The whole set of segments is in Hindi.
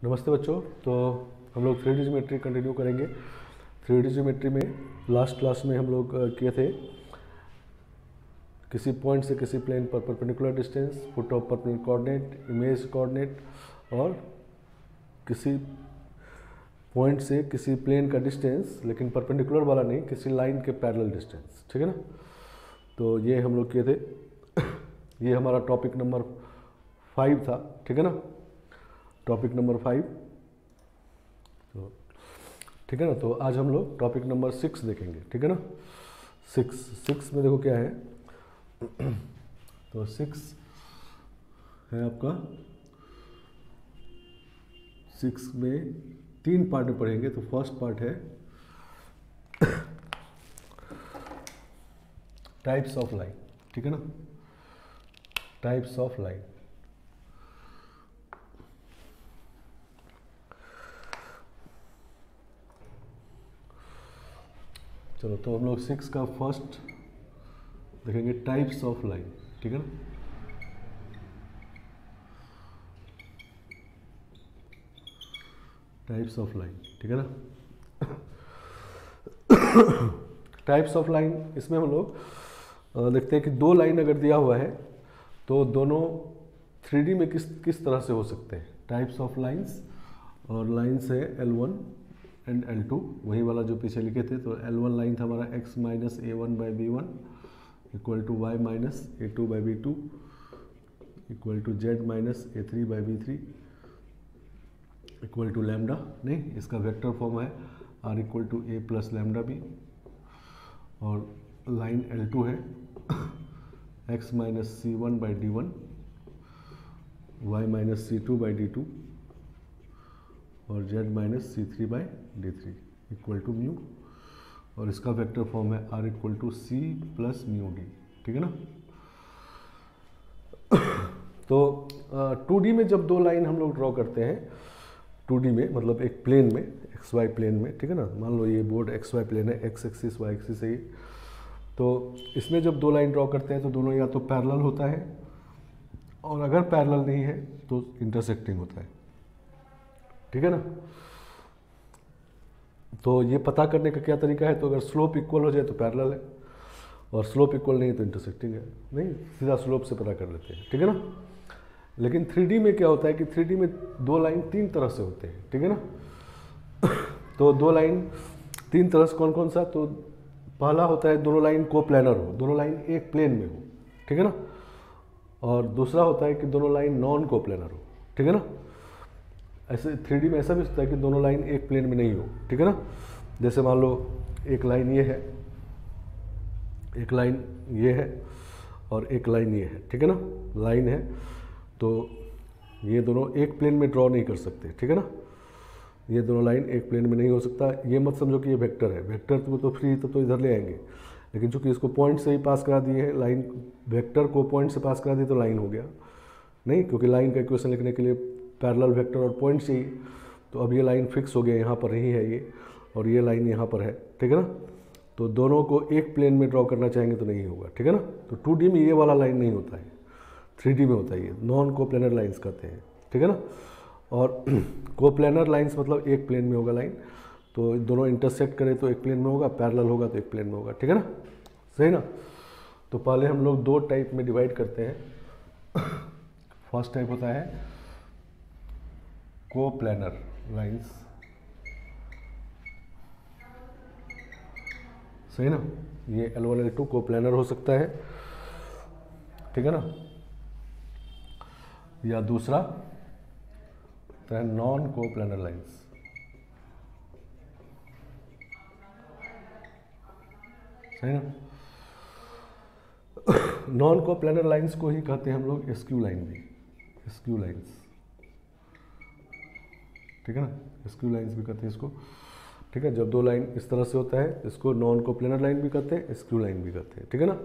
नमस्ते बच्चों। तो हम लोग 3D ज्योमेट्री कंटिन्यू करेंगे। 3D ज्योमेट्री में लास्ट क्लास में हम लोग किए थे किसी पॉइंट से किसी प्लेन पर perpendicular distance, put off perpendicular coordinate, image coordinate और किसी पॉइंट से किसी प्लेन का डिस्टेंस, लेकिन परपेंडिकुलर वाला नहीं, किसी लाइन के पैरेलल डिस्टेंस। ठीक है ना। तो ये हम लोग किए थे। ये हमारा टॉपिक नंबर 5 था। ठीक है ना, टॉपिक नंबर 5। तो ठीक है ना। तो आज हम लोग टॉपिक नंबर 6 देखेंगे। ठीक है ना। 6 में देखो क्या है। तो 6 है आपका, 6 में 3 पार्ट में पढ़ेंगे। तो फर्स्ट पार्ट है टाइप्स ऑफ लाइन। ठीक है ना, टाइप्स ऑफ लाइन। चलो, तो हम लोग 6 का फर्स्ट देखेंगे टाइप्स ऑफ लाइन। ठीक है ना। Types of line. ठीक है ना। टाइप्स ऑफ लाइन, इसमें हम लोग देखते हैं कि दो लाइन अगर दिया हुआ है तो दोनों 3D में किस तरह से हो सकते हैं। टाइप्स ऑफ लाइंस, और लाइंस है L1 एंड L2, वही वाला जो पीछे लिखे थे। तो L1 लाइन था हमारा x minus a1/b1 equal to y minus a2/b2 equal to z minus a3/b3 equal to lambda, नहीं, इसका वेक्टर फॉर्म है r equal to a plus lambda B. और लाइन L2 है x minus c1/d1 y minus c2/d2 और z minus c3/d3 equal to mu, और इसका वेक्टर फॉर्म है r equal to c plus mu D. ठीक है ना। तो 2D में जब दो लाइन हम लोग ड्रॉ करते हैं, 2D में मतलब एक प्लेन में, XY प्लेन में, ठीक है ना। मान लो ये बोर्ड XY प्लेन है, x एक्सिस y एक्सिस है। तो इसमें जब दो लाइन ड्रॉ करते हैं तो दोनों या तो पैरेलल होता है, और अगर पैरेलल नहीं है तो इंटरसेक्टिंग होता है। ठीक है ना। तो ये पता करने का क्या तरीका है, तो अगर स्लोप इक्वल हो जाए तो पैरेलल है, और स्लोप इक्वल नहीं है तो इंटरसेक्टिंग है। नहीं, सीधा स्लोप से पता कर लेते हैं। ठीक है ना। लेकिन 3D में क्या होता है कि 3D में दो लाइन 3 तरह से होते हैं। ठीक है ना। तो दो लाइन 3 तरह से कौन कौन सा, तो पहला होता है दोनों लाइन कोप्लेनर हो, दोनों लाइन एक प्लेन में हो। ठीक है ना। और दूसरा होता है कि दोनों लाइन नॉन कोप्लेनर हो। ठीक है ना। ऐसे 3D में ऐसा भी होता है कि दोनों लाइन एक प्लेन में नहीं हो। ठीक है ना। जैसे मान लो एक लाइन ये है, एक लाइन ये है, और एक लाइन ये है। ठीक है ना। लाइन है तो ये दोनों एक प्लेन में ड्रॉ नहीं कर सकते। ठीक है ना। ये दोनों लाइन एक प्लेन में नहीं हो सकता। ये मत समझो कि ये वेक्टर है, वेक्टर तो फ्री तो इधर ले आएंगे, लेकिन चूंकि इसको पॉइंट से ही पास करा दिए है, लाइन वेक्टर को पॉइंट से पास करा दिए तो लाइन हो गया। नहीं, क्योंकि लाइन का इक्वेशन लिखने के लिए पैरेलल वेक्टर और पॉइंट चाहिए। तो अब ये लाइन फिक्स हो गया, यहाँ पर ही है ये, और ये लाइन यहाँ पर है। ठीक है ना। तो दोनों को एक प्लेन में ड्रॉ करना चाहेंगे तो नहीं होगा। ठीक है ना। तो 2D में ये वाला लाइन नहीं होता है, 3D में होता है। ये नॉन कोप्लेनर लाइन्स कहते हैं। ठीक है ना। और कोप्लेनर लाइन्स मतलब एक प्लेन में होगा लाइन, तो दोनों इंटरसेक्ट करें तो एक प्लेन में होगा, पैरेलल होगा तो एक प्लेन में होगा। ठीक है ना। सही ना। तो पहले हम लोग दो टाइप में डिवाइड करते हैं। फर्स्ट टाइप होता है कोप्लेनर लाइन्स। सही ना। ये L1 L2 कोप्लेनर हो सकता है। ठीक है ना। या दूसरा होता है नॉन कोप्लेनर लाइन्स। सही ना। नॉन कोप्लेनर लाइन्स को ही कहते हैं हम लोग एस्क्यू लाइन भी, एस्क्यू लाइन्स। ठीक है ना। एस्क्यू लाइन्स भी कहते हैं इसको। ठीक है। जब दो लाइन इस तरह से होता है, इसको नॉन कोप्लेनर लाइन भी कहते हैं, एस्क्यू लाइन भी कहते हैं। ठीक है ना।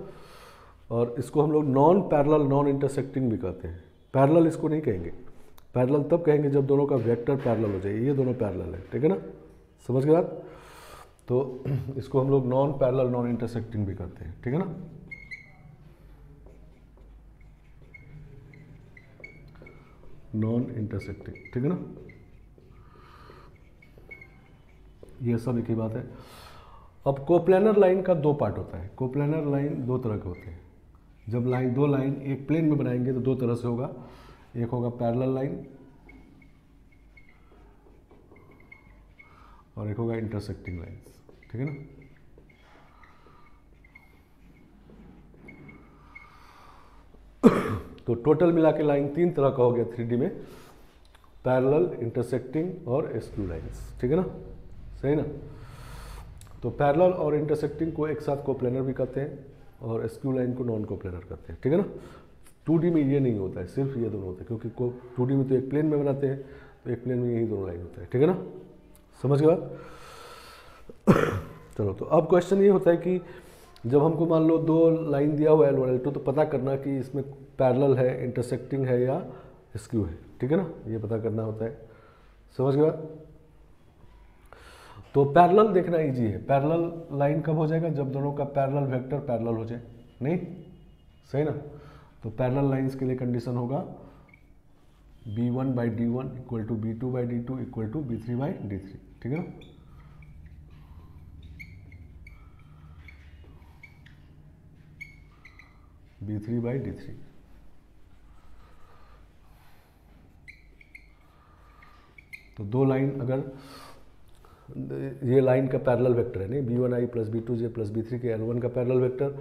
और इसको हम लोग नॉन पैरेलल, नॉन इंटरसेक्टिंग भी कहते हैं। पैरेलल इसको नहीं कहेंगे, पैरेलल तब कहेंगे जब दोनों का वेक्टर पैरेलल हो जाए। ये दोनों पैरेलल है। ठीक है ना। समझ गए बात। तो इसको हम लोग नॉन पैरेलल, नॉन इंटरसेक्टिंग भी कहते हैं। ठीक है ना। Non intersecting. ठीक है ना। ये सब एक ही बात है। अब कोप्लेनर लाइन का दो पार्ट होता है। कोप्लेनर लाइन दो तरह के होते हैं। जब दो लाइन एक प्लेन में बनाएंगे तो दो तरह से होगा, एक होगा पैरेलल लाइन और एक होगा इंटरसेक्टिंग लाइन, ठीक है ना। तो टोटल मिला के लाइन तीन तरह का हो गया 3D में, पैरेलल, इंटरसेक्टिंग और एस्क्यू लाइंस, ठीक है ना, सही ना। तो पैरेलल और इंटरसेक्टिंग को एक साथ कोप्लेनर भी कहते हैं और एस्क्यू लाइन को नॉन कोप्लेनर कहते हैं, ठीक है ना। 2D में ये नहीं होता है, सिर्फ ये दोनों होते हैं, क्योंकि 2D में तो एक प्लेन में बनाते हैं, तो एक प्लेन में यही दोनों लाइन होता है, ठीक है ना, समझ गए बात। चलो, तो अब क्वेश्चन ये होता है कि जब हमको मान लो दो लाइन दिया हुआ है L1 L2, तो पता करना कि इसमें पैरेलल है, इंटरसेक्टिंग है या एस्क्यू है, ठीक है ना, ये पता करना होता है, समझ गए बात। तो पैरेलल देखना इजी है। पैरेलल लाइन कब हो जाएगा? जब दोनों का पैरेलल वेक्टर पैरेलल हो जाए, नहीं, सही ना। तो पैरेलल लाइंस के लिए कंडीशन होगा B1/D1 equal to B2/D2 equal to B3/D3, ठीक है ना। B3/D3। तो दो लाइन, अगर ये लाइन का पैरेलल वेक्टर है, नहीं, B1i plus B2j plus B3 के L1 का पैरेलल वेक्टर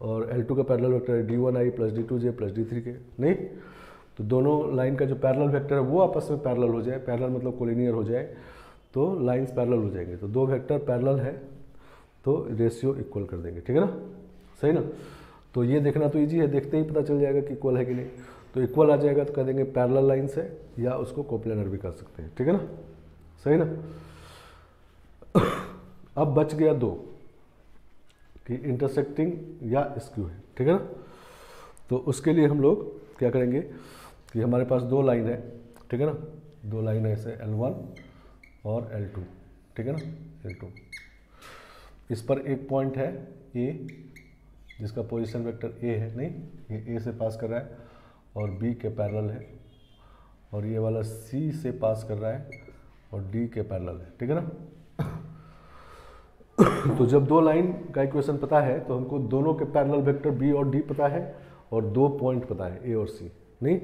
और L2 का पैरेलल वेक्टर है D1i plus D2j plus D3 के, नहीं। तो दोनों लाइन का जो पैरेलल वेक्टर है वो आपस में पैरेलल हो जाए, पैरेलल मतलब कोलिनियर हो जाए, तो लाइंस पैरेलल हो जाएंगे। तो दो वेक्टर पैरेलल है तो रेशियो इक्वल कर देंगे, ठीक है ना, सही ना। तो ये देखना तो इजी है, देखते ही पता चल जाएगा कि इक्वल है कि नहीं। तो इक्वल आ जाएगा तो कह देंगे पैरेलल लाइंस है, या उसको कोप्लेनर भी कर सकते हैं, ठीक है ना, सही ना। अब बच गया दो कि इंटरसेक्टिंग या एस्क्यू है, ठीक है ना। तो उसके लिए हम लोग क्या करेंगे कि हमारे पास दो लाइन है, ठीक है ना, दो लाइन है ऐसे L1 और L2, ठीक है ना, L2। इस पर एक पॉइंट है A जिसका पोजीशन वेक्टर A है, नहीं, ये A से पास कर रहा है और B के पैरेलल है, और ये वाला C से पास कर रहा है और D के पैरेलल है, ठीक है ना। तो जब दो लाइन का इक्वेशन पता है तो हमको दोनों के पैरेलल वेक्टर B और D पता है और दो पॉइंट पता है A और C, नहीं।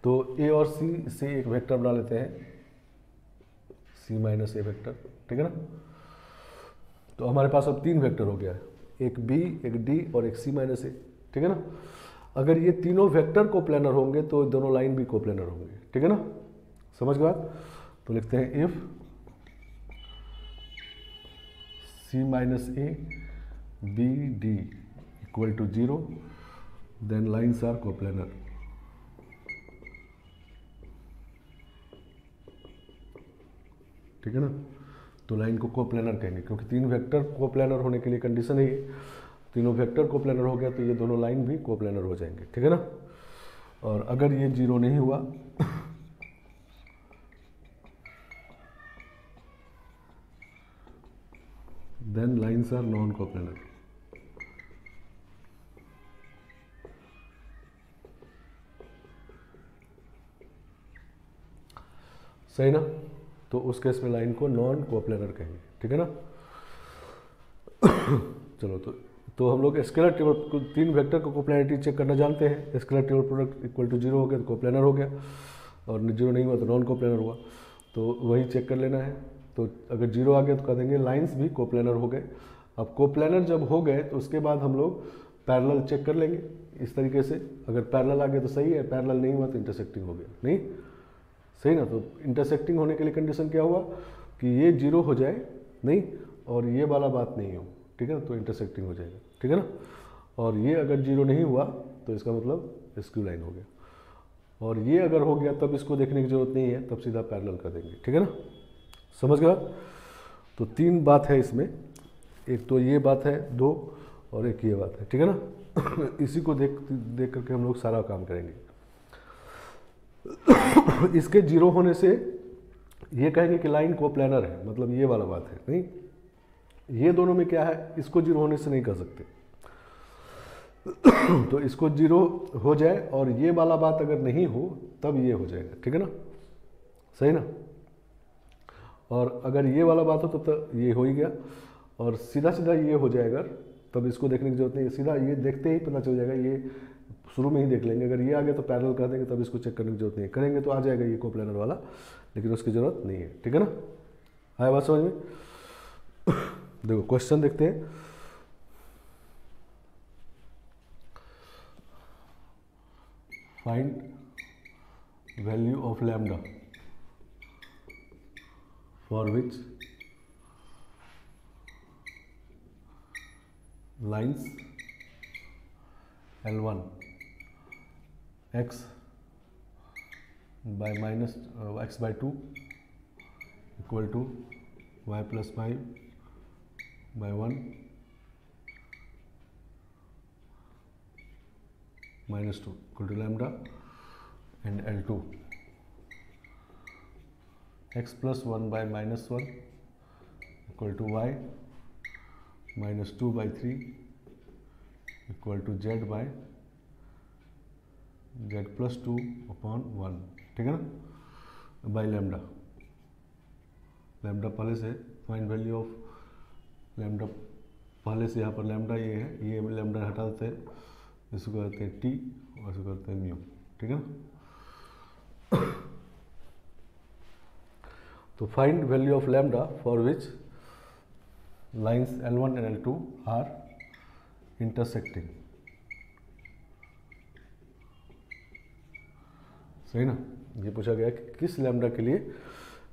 तो A और C से एक वेक्टर बना लेते हैं, C माइनस A वेक्टर, ठीक है ना। तो हमारे पास अब तीन वेक्टर हो गया है, एक B, एक D और एक C माइनस A, ठीक है ना। अगर ये तीनों वेक्टर कोप्लेनर होंगे तो दोनों लाइन भी कोप्लेनर होंगे, ठीक है ना, समझ गए बात। तो लिखते हैं if C minus A B D equal to 0 then lines are coplanar, ठीक है ना। तो लाइन को कोप्लेनर कहेंगे, क्योंकि तीन वेक्टर कोप्लेनर होने के लिए कंडीशन है ये, तीनों वेक्टर कोप्लेनर हो गया तो ये दोनों लाइन भी कोप्लेनर हो जाएंगे, ठीक है ना। और अगर ये 0 नहीं हुआ then lines are non coplanar, सही ना। तो उस केस में लाइन को नॉन कोप्लेनर कहेंगे, ठीक है ना। चलो, तो हम लोग स्केलर टेबल तीन वेक्टर को कोप्लेनरिटी चेक करना जानते हैं। Scalar triple product equal to 0 हो गया तो कोप्लेनर हो गया, और 0 नहीं हुआ तो नॉन कोप्लेनर हुआ, तो वही चेक कर लेना है। तो अगर 0 आ गया तो कह देंगे लाइंस भी कोप्लेनर हो गए। अब कोप्लेनर जब हो गए तो उसके बाद हम लोग पैरेलल चेक कर लेंगे इस तरीके से। अगर पैरेलल आ गया तो सही है, पैरेलल नहीं हुआ तो इंटरसेक्टिंग हो गया, नहीं, सही ना। तो इंटरसेक्टिंग होने के लिए कंडीशन क्या हुआ कि ये 0 हो जाए, नहीं, और ये वाला बात नहीं हो, ठीक है ना, तो इंटरसेक्टिंग हो जाएगा, ठीक है ना। और ये अगर 0 नहीं हुआ तो इसका मतलब एस्क्यू लाइन हो गया, और ये अगर हो गया तब इसको देखने की जरूरत नहीं है, तब सीधा पैरेलल कर देंगे, ठीक है ना, समझ गया। तो तीन बात है इसमें, एक तो ये बात है दो, और एक ये बात है, ठीक है ना। इसी को देख करके हम लोग सारा काम करेंगे। इसके 0 होने से ये कहेंगे कि लाइन कोप्लेनर है, मतलब ये वाला बात है, नहीं। ये दोनों में क्या है, इसको 0 होने से नहीं कर सकते। तो इसको 0 हो जाए और ये वाला बात अगर नहीं हो तब ये हो जाएगा, ठीक है ना, सही ना। और अगर ये वाला बात हो तो ये हो ही गया, और सीधा सीधा ये हो जाएगा, तब इसको देखने की जरूरत नहीं है, सीधा ये देखते ही पता चल जाएगा, ये शुरू में ही देख लेंगे। अगर ये आ गया तो पैरेलल कर देंगे, तब इसको चेक करने की जरूरत नहीं है, करेंगे तो आ जाएगा ये कोप्लेनर वाला, लेकिन उसकी ज़रूरत नहीं है। ठीक है ना, आया बात समझ में? देखो क्वेश्चन देखते हैं। Find value of lambda for which lines L1 x by minus x by 2 equal to y plus 5 by 1 minus 2 equal to lambda, and L2 x plus 1 by minus 1 equal to y minus 2 by 3 equal to z by z plus 2 upon 1। ठीक है ना, बाई लैम्डा। लैम्डा पहले से फाइंड वैल्यू ऑफ लैम्डा, पहले से यहाँ पर लैम्डा ये है, ये लैम्डा हटा देते हैं, इसको कहते हैं टी और इसको कहते हैं म्यू। ठीक है ना, तो find value of lambda for which lines L1 and L2 are intersecting. सही ना, ये पूछा गया कि किस लैम्डा के लिए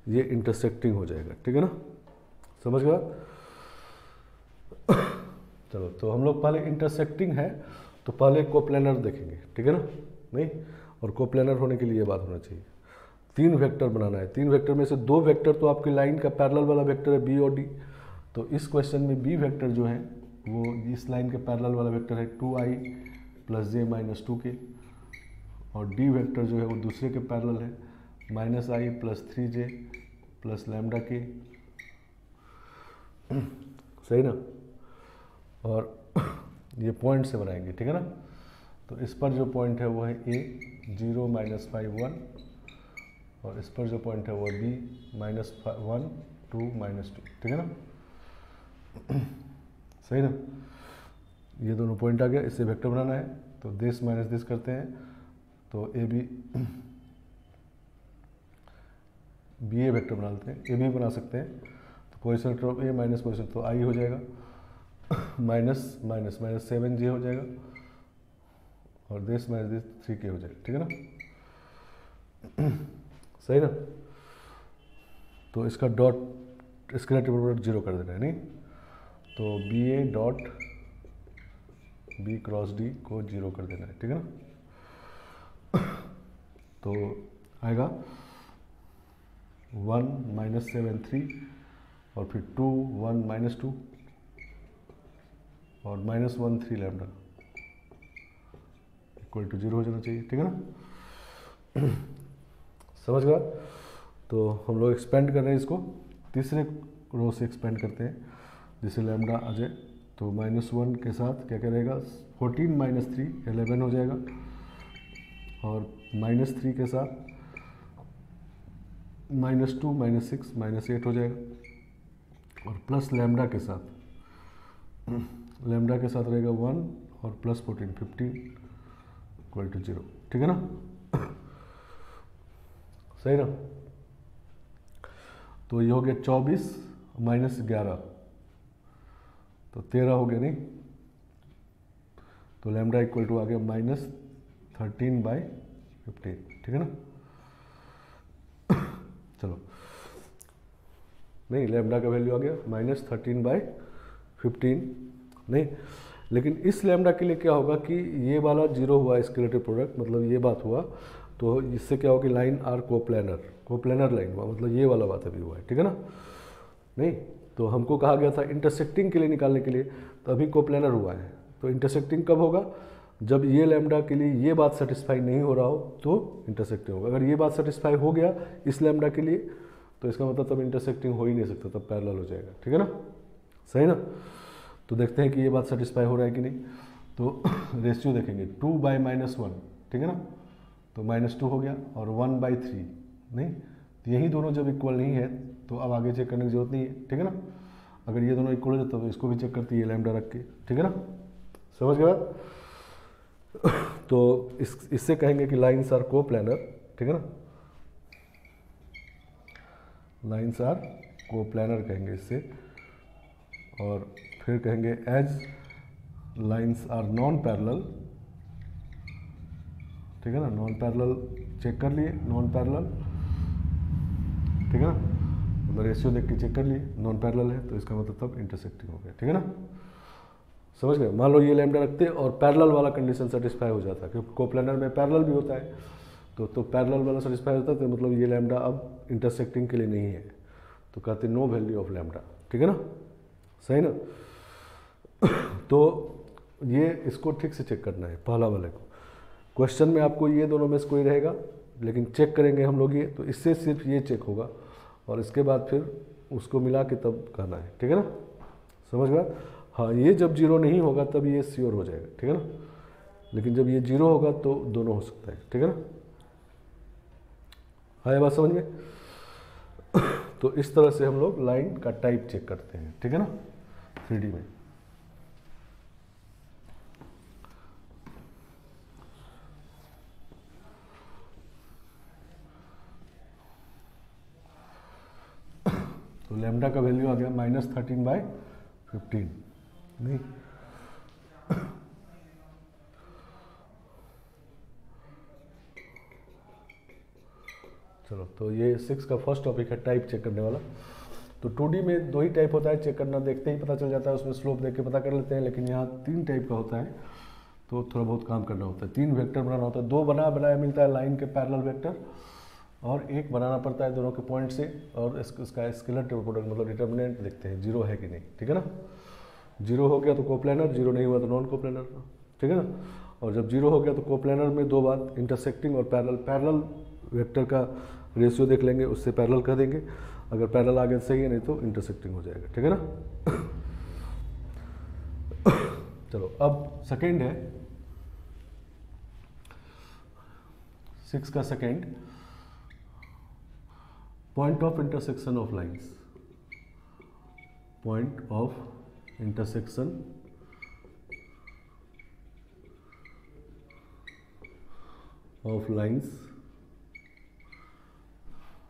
ये इंटरसेक्टिंग हो जाएगा। ठीक है ना, समझ गया? चलो, तो हम लोग पहले इंटरसेक्टिंग है तो पहले कोप्लेनर देखेंगे। ठीक है ना, नहीं, और कोप्लेनर होने के लिए ये बात होना चाहिए, 3 वेक्टर बनाना है। 3 वेक्टर में से 2 वेक्टर तो आपकी लाइन का पैरेलल वाला वेक्टर है बी और डी, तो इस क्वेश्चन में बी वेक्टर जो है वो इस लाइन के पैरेलल वाला वेक्टर है 2i प्लस जे माइनस 2 के, और डी वेक्टर जो है वो दूसरे के पैरेलल है -i plus 3j plus lambda के। सही ना, और ये पॉइंट से बनाएंगे। ठीक है ना, तो इस पर जो पॉइंट है वो है a 0 -5 1, और इस पर जो पॉइंट है वो b -1 2 -2। ठीक है ना, सही ना, ये दोनों पॉइंट आ गया, इससे वेक्टर बनाना है, तो दिस माइनस दिस करते हैं, तो ए बी ए वेक्टर बना लेते हैं, ए बी बना सकते हैं, तो position vector of A minus position तो आई हो जाएगा, माइनस माइनस माइनस 7j हो जाएगा, और दिस माइनस दिस 3k हो जाएगा। ठीक है ना, सही ना, तो इसका डॉट स्केलेटल प्रोडक्ट 0 कर देना है, नहीं, तो B A dot B cross D को 0 कर देना है। ठीक है ना, तो आएगा 1 -7 3, और फिर 2 1 -2 और -1 3 लैम्डा इक्वल टू 0 हो जाना चाहिए। ठीक है ना, समझ गया? तो हम लोग एक्सपेंड कर रहे हैं इसको, तीसरे रो से एक्सपेंड करते हैं, जिससे लैम्डा आ जाए, तो -1 के साथ क्या करेगा, 14 - 3 11 हो जाएगा, और -3 के साथ -2 -6 -8 हो जाएगा, और प्लस लैम्डा के साथ रहेगा 1 और प्लस 14 15 इक्वल टू 0। ठीक है ना, सही ना, तो ये हो गया 24 -11, तो 13 हो गया, नहीं, तो लैम्डा इक्वल टू आ गया -13/15। ठीक है ना, चलो, नहीं, लैम्डा का वैल्यू आ गया -13/15, नहीं, लेकिन इस लैम्डा के लिए क्या होगा कि ये वाला 0 हुआ स्केलेटल प्रोडक्ट, मतलब ये बात हुआ, तो इससे क्या होगा कि लाइन आर कोप्लेनर लाइन हुआ, मतलब ये वाला बात अभी हुआ है। ठीक है ना, नहीं, तो हमको कहा गया था इंटरसेक्टिंग के लिए निकालने के लिए, तो अभी कोप्लेनर हुआ है, तो इंटरसेक्टिंग कब होगा, जब ये लैम्डा के लिए ये बात सेटिस्फाई नहीं हो रहा हो तो इंटरसेक्टिंग होगा। अगर ये बात सेटिस्फाई हो गया इस लैम्डा के लिए, तो इसका मतलब तब इंटरसेक्टिंग हो ही नहीं सकता, तब पैरेलल हो जाएगा। ठीक है ना, सही ना, तो देखते हैं कि ये बात सेटिस्फाई हो रहा है कि नहीं, तो रेशियो देखेंगे 2/-1। ठीक है ना, तो -2 हो गया, और 1/3, नहीं, तो यही दोनों जब इक्वल नहीं है तो अब आगे चेक करने की जरूरत नहीं है, ठीक है ना। अगर ये दोनों इक्वल हो जाता तो इसको भी चेक करती है लैम्डा रख के, ठीक है ना, समझ गए बात। तो इससे कहेंगे कि लाइन्स आर को प्लानर, ठीक है ना, लाइन्स आर को प्लानर कहेंगे इससे। और फिर कहेंगे as lines are non parallel, ठीक है ना, नॉन पैरेलल चेक कर लिए, नॉन पैरेलल, ठीक है ना, रेशियो देख के चेक कर लिए नॉन पैरेलल है तो इसका मतलब तब इंटरसेक्टिंग हो गया, ठीक है ना, समझ गए। मान लो ये लैम्डा रखते और पैरेलल वाला कंडीशन सेटिस्फाई हो जाता, क्योंकि कोप्लानर में पैरेलल भी होता है, तो पैरेलल वाला सेटिस्फाई होता है, तो मतलब ये लैम्डा अब इंटरसेक्टिंग के लिए नहीं है, तो कहते नो वैल्यू ऑफ लैम्डा, ठीक है ना, सही ना। तो ये इसको ठीक से चेक करना है पहला वाले को। क्वेश्चन में आपको ये दोनों में से कोई रहेगा, लेकिन चेक करेंगे हम लोग ये, तो इससे सिर्फ ये चेक होगा और इसके बाद फिर उसको मिला के तब कहना है, ठीक है ना, समझ गया। हाँ, ये जब जीरो नहीं होगा तब ये श्योर हो जाएगा, ठीक है ना, लेकिन जब ये जीरो होगा तो दोनों हो सकता है, ठीक है ना। हाँ, ये बात समझ गए। तो इस तरह से हम लोग लाइन का टाइप चेक करते हैं, ठीक है ना, 3D में। तो लैम्डा का वैल्यू आ गया -13/15, नहीं, चलो। तो ये 6 का फर्स्ट टॉपिक है टाइप चेक करने वाला। तो 2D में 2 ही टाइप होता है चेक करना, देखते ही पता चल जाता है, उसमें स्लोप देख के पता कर लेते हैं, लेकिन यहाँ 3 टाइप का होता है, तो थोड़ा बहुत काम करना होता है। 3 वेक्टर बनाना होता है, 2 बनाया मिलता है लाइन के पैरेलल वेक्टर, और एक बनाना पड़ता है दोनों के पॉइंट से, और इसका स्केलर प्रोडक्ट मतलब डिटर्मिनेंट देखते हैं जीरो है कि नहीं, ठीक है ना। जीरो हो गया तो कोप्लानर, जीरो नहीं हुआ तो नॉन कोप्लानर, ठीक है ना। और जब जीरो हो गया तो कोप्लानर में 2 बात, इंटरसेक्टिंग और पैरेलल वेक्टर का रेशियो देख लेंगे, उससे पैरेलल कह देंगे, अगर पैरेलल आ गया सही है, नहीं तो इंटरसेक्टिंग हो जाएगा, ठीक है ना। चलो, अब सेकेंड है 6 का second, point of intersection of lines, point of intersection of lines,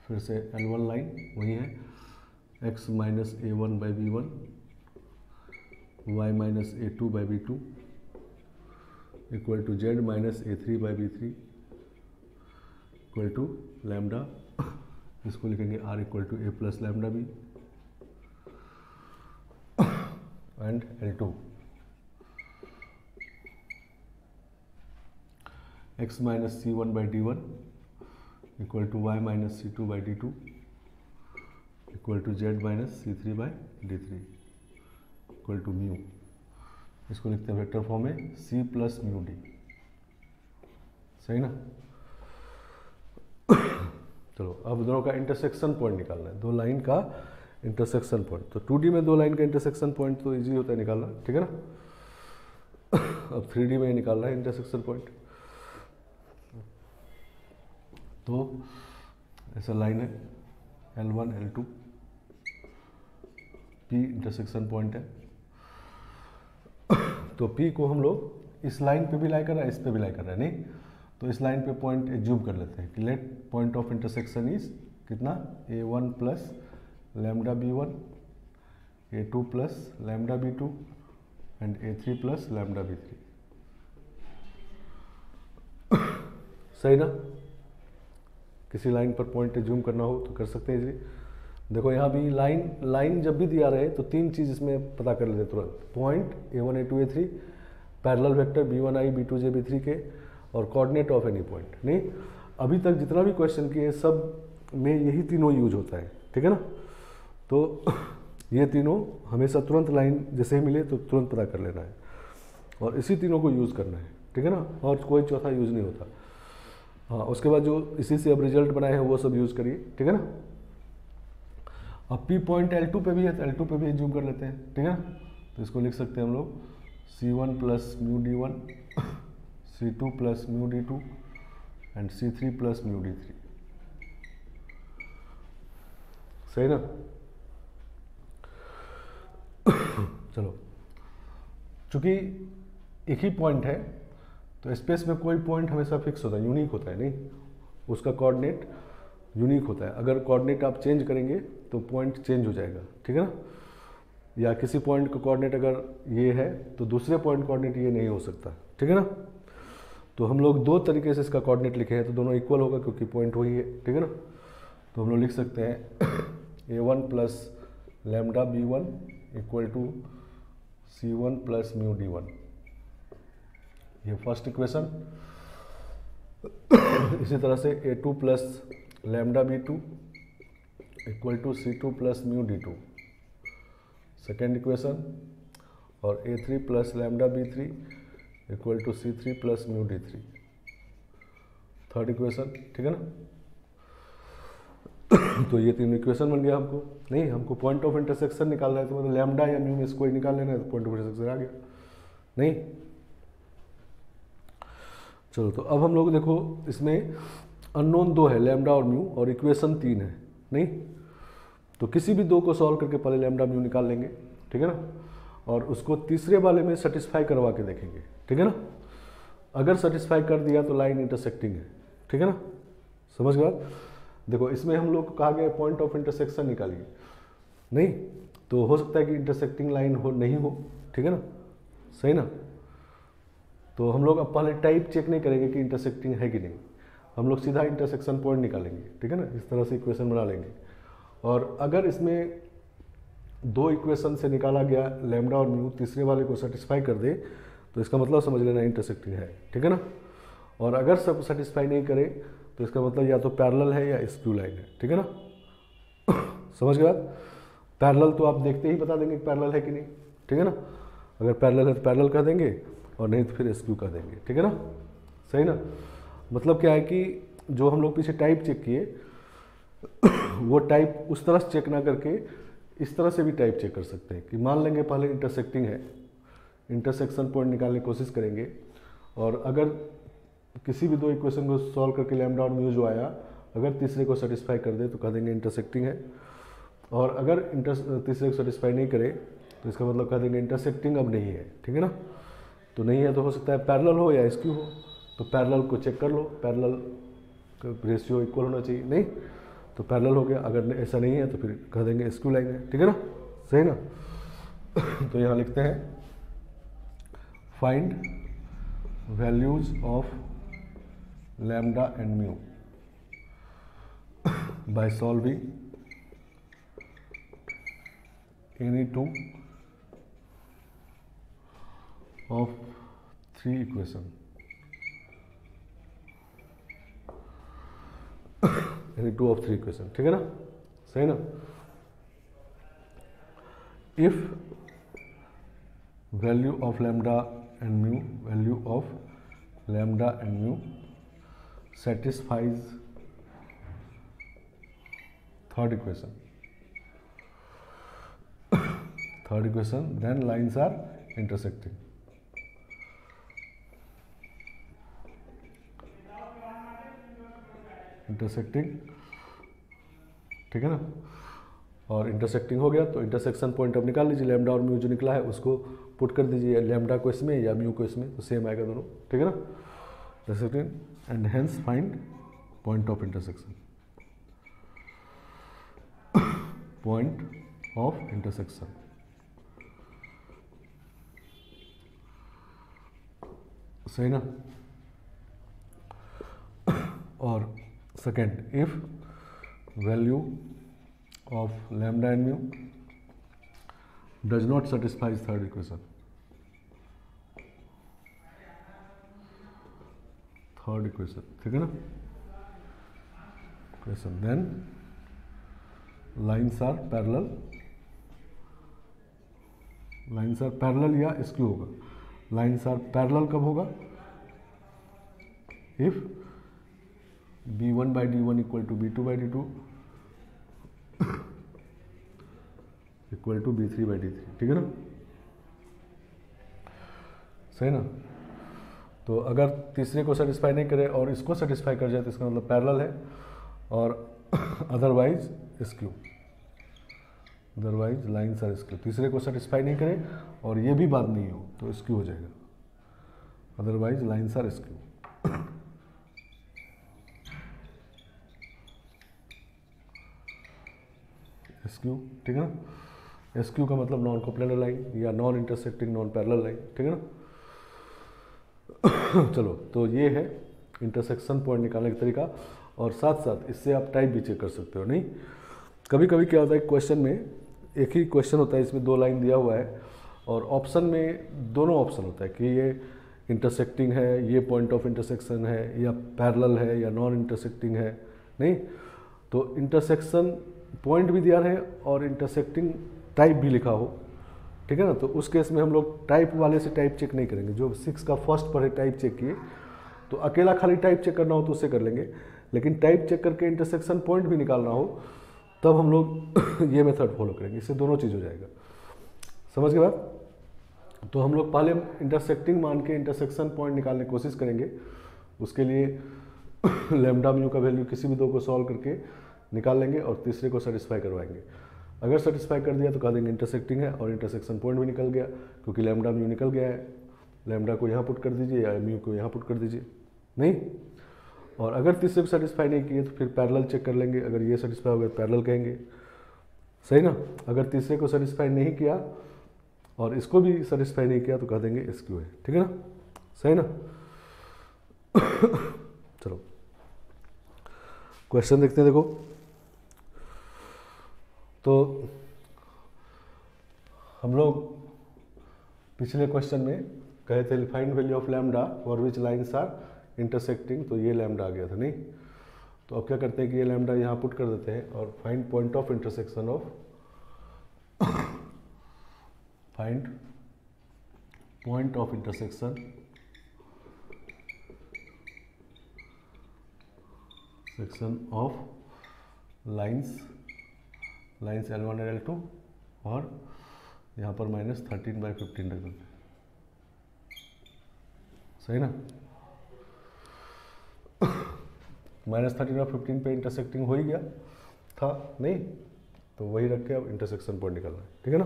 फिर से L1 लाइन वही है, x minus a1/b1 y minus a2/b2 equal to z minus a3/b3 equal to lambda, इसको लिखेंगे r equal to a plus lambda b and L2 x minus c1/d1 equal to y minus c2/d2 equal to z minus c3/d3 equal to mu, इसको लिखते हैं वेक्टर फॉर्म में c प्लस म्यू डी, सही ना। चलो, अब दोनों का इंटरसेक्शन पॉइंट निकालना है, 2 लाइन का इंटरसेक्शन पॉइंट। तो 2D में 2 लाइन का इंटरसेक्शन पॉइंट तो इजी होता है निकालना, ठीक है ना। अब 3D में निकालना है इंटरसेक्शन पॉइंट। तो ऐसा लाइन है L1 L2, P intersection point है। तो P को हम लोग इस लाइन पे भी लाई कर रहे हैं, इस पे भी लाई कर रहे हैं, नहीं तो इस लाइन पे पॉइंट एज्यूम कर लेते हैं कि late point of intersection is कितना, a1 plus lambda b1, a2 plus lambda b2 and a3 plus lambda b3, सही ना। किसी लाइन पर पॉइंट जूम करना हो तो कर सकते हैं जी। देखो यहाँ भी लाइन जब भी दिया रहे तो 3 चीज़ इसमें पता कर लेते तुरंत, point a1 a2 a3, parallel vector b1i b2j b3 के, और कोऑर्डिनेट ऑफ एनी पॉइंट। नहीं, अभी तक जितना भी क्वेश्चन किए सब में यही तीनों यूज होता है, ठीक है ना। तो ये तीनों हमेशा तुरंत लाइन जैसे ही मिले तो तुरंत पता कर लेना है, और इसी तीनों को यूज़ करना है, ठीक है ना, और कोई चौथा यूज़ नहीं होता। हाँ, उसके बाद जो इसी से अब रिजल्ट बनाए हैं वो सब यूज़ करिए, ठीक है ना। अब P पॉइंट L2 पे भी है तो L2 पे भी जूम कर लेते हैं, ठीक है ना। तो इसको लिख सकते हैं हम लोग C1 plus mu D1, C2 plus mu D2 and C3 plus mu D3, सही ना। चलो, चूंकि एक ही पॉइंट है तो स्पेस में कोई पॉइंट हमेशा फिक्स होता है, यूनिक होता है, नहीं उसका कोऑर्डिनेट यूनिक होता है। अगर कोऑर्डिनेट आप चेंज करेंगे तो पॉइंट चेंज हो जाएगा, ठीक है ना। या किसी पॉइंट का कोऑर्डिनेट अगर ये है तो दूसरे पॉइंट कोऑर्डिनेट ये नहीं हो सकता, ठीक है ना। तो हम लोग दो तरीके से इसका कोऑर्डिनेट लिखे हैं तो दोनों इक्वल होगा क्योंकि पॉइंट वही है, ठीक है ना। तो हम लोग लिख सकते हैं a1 plus lambda b1 equal to c1 plus mu d1, ये फर्स्ट इक्वेशन। इसी तरह से a2 plus lambda b2 equal to c2 plus mu d2, second equation. और a3 plus lambda b3 equal to c3 plus mu d3, third equation, ठीक है ना। तो ये तीन इक्वेशन बन गया हमको। नहीं, हमको पॉइंट ऑफ इंटरसेक्शन निकालना है तो मतलब लैम्डा या म्यू में से कोई निकाल लेना है तो पॉइंट ऑफ इंटरसेक्शन आ गया। नहीं, चलो तो अब हम लोग देखो इसमें अननोन दो है, लैम्डा और म्यू, और इक्वेशन तीन है। नहीं, तो किसी भी दो को सॉल्व करके पहले लैम्डा म्यू निकाल लेंगे, ठीक है ना, और उसको तीसरे वाले में सेटिस्फाई करवा के देखेंगे, ठीक है ना। अगर सेटिस्फाई कर दिया तो लाइन इंटरसेक्टिंग है, ठीक है ना। समझ गए बात। देखो इसमें हम लोग को कहा गया पॉइंट ऑफ इंटरसेक्शन निकालिए, नहीं तो हो सकता है कि इंटरसेक्टिंग लाइन हो नहीं हो, ठीक है ना, सही ना। तो हम लोग अब पहले टाइप चेक नहीं करेंगे कि इंटरसेक्टिंग है कि नहीं, हम लोग सीधा इंटरसेक्शन पॉइंट निकालेंगे, ठीक है ना। इस तरह से इक्वेशन बना लेंगे। और अगर इसमें दो इक्वेशन से निकाला गया लैम्डा और म्यू तीसरे वाले को सेटिस्फाई कर दे तो इसका मतलब समझ लेना इंटरसेक्टिंग है, ठीक है ना। और अगर सब सेटिस्फाई नहीं करे तो इसका मतलब या तो पैरेलल है या स्क्यू लाइन है, ठीक है ना। समझ गए बात। पैरेलल तो आप देखते ही बता देंगे कि पैरेलल है कि नहीं, ठीक है ना। अगर पैरेलल है तो पैरेलल कह देंगे और नहीं तो फिर स्क्यू कह देंगे, ठीक है ना, सही ना। मतलब क्या है कि जो हम लोग पीछे टाइप चेक किए वो टाइप उस तरह से चेक ना करके इस तरह से भी टाइप चेक कर सकते हैं कि मान लेंगे पहले इंटरसेक्टिंग है, इंटरसेक्शन पॉइंट निकालने की कोशिश करेंगे, और अगर किसी भी दो इक्वेशन को सॉल्व करके लैम्डा और म्यू जो आया अगर तीसरे को सेटिस्फाई कर दे तो कह देंगे इंटरसेक्टिंग है, और अगर तीसरे को सेटिस्फाई नहीं करे तो इसका मतलब कह देंगे इंटरसेक्टिंग अब नहीं है, ठीक है ना। तो नहीं है तो हो सकता है पैरेलल हो या स्क्यू हो, तो पैरेलल को चेक कर लो, पैरेलल का रेशियो इक्वल होना चाहिए, नहीं तो पैरेलल हो गया। अगर ऐसा नहीं है तो फिर कह देंगे स्क्यू लाइन है, ठीक है ना, सही ना। तो यहाँ लिखते हैं find values of lambda and mu by solving any two of three equation, any two of three equation, ठीक है ना, सही ना। if value of lambda and mu, value of lambda and mu satisfies third equation, then lines are intersecting. ठीक है ना। और इंटरसेक्टिंग हो गया तो इंटरसेक्शन पॉइंट अब निकाल लीजिए, लैम्डा और म्यू जो निकला है उसको पुट कर दीजिए, लैम्डा को इसमें या म्यू को इसमें, तो सेम आएगा दोनों, ठीक है ना। Intersecting and hence find point of intersection, point of intersection, सही ना। और second, if value of lambda and mu does not satisfy third equation, ठीक है ना, equation, then lines are parallel, या स्क्यू होगा। लाइन्स आर पैरेलल कब होगा, if b1/d1 equal to b2/d2 equal to b3/d3, ठीक है ना, सही ना। तो अगर तीसरे को सेटिस्फाई नहीं करे और इसको सेटिस्फाई कर जाए तो इसका मतलब पैरेलल है, और otherwise skew, otherwise lines are skew, तीसरे को सेटिस्फाई नहीं करें और ये भी बात नहीं हो तो स्क्यू हो जाएगा, otherwise lines are skew. Skew, ठीक है ना। स्क्यू का मतलब नॉन कोप्लेनर लाइन या non intersecting non parallel line, ठीक है ना। चलो, तो ये है इंटरसेक्शन पॉइंट निकालने का तरीका, और साथ साथ इससे आप टाइप भी चेक कर सकते हो। नहीं, कभी कभी क्या होता है क्वेश्चन में, एक ही क्वेश्चन होता है, इसमें 2 लाइन दिया हुआ है और ऑप्शन में दोनों ऑप्शन होता है कि ये इंटरसेक्टिंग है, ये पॉइंट ऑफ इंटरसेक्शन है, या पैरेलल है, या नॉन इंटरसेक्टिंग है। नहीं, तो इंटरसेक्शन पॉइंट भी दिया रहे और इंटरसेक्टिंग टाइप भी लिखा हो, ठीक है ना। तो उस केस में हम लोग टाइप वाले से टाइप चेक नहीं करेंगे। जो 6 का फर्स्ट पर है टाइप चेक किए, तो अकेला खाली टाइप चेक करना हो तो उससे कर लेंगे, लेकिन टाइप चेक करके इंटरसेक्शन पॉइंट भी निकालना हो तब हम लोग ये मेथड फॉलो करेंगे। इससे दोनों चीज़ हो जाएगा, समझ गए बात। तो हम लोग पहले इंटरसेक्टिंग मान के इंटरसेक्शन पॉइंट निकालने की कोशिश करेंगे। उसके लिए लैम्डा म्यू का वैल्यू किसी भी 2 को सॉल्व करके निकाल लेंगे और तीसरे को सेटिस्फाई करवाएंगे। अगर सेटिस्फाई कर दिया तो कह देंगे इंटरसेक्टिंग है और इंटरसेक्शन पॉइंट भी निकल गया, क्योंकि लैम्डा म्यू निकल गया है। लैम्डा को यहाँ पुट कर दीजिए या म्यू को यहाँ पुट कर दीजिए। नहीं, और अगर तीसरे को सेटिस्फाई नहीं किए तो फिर पैरेलल चेक कर लेंगे। अगर ये सेटिस्फाई हो गया तो पैरेलल कहेंगे, सही ना। अगर तीसरे को सेटिस्फाई नहीं किया और इसको भी सेटिस्फाई नहीं किया तो कह देंगे स्क्यू है, ठीक है ना, सही ना। चलो क्वेश्चन देखते हैं। देखो, तो हम लोग पिछले क्वेश्चन में कहे थे find value of lambda for which lines are intersecting, तो ये लैम्डा आ गया था। नहीं, तो अब क्या करते हैं कि ये लैम्डा यहाँ पुट कर देते हैं और find point of intersection of find point of intersection section of lines L1 और L2, और यहाँ पर -13/15 रख देते हैं, सही ना। -13 और 15 पे इंटरसेक्टिंग हो ही गया था, नहीं तो वही रख के अब इंटरसेक्शन पॉइंट निकालना है, ठीक है ना।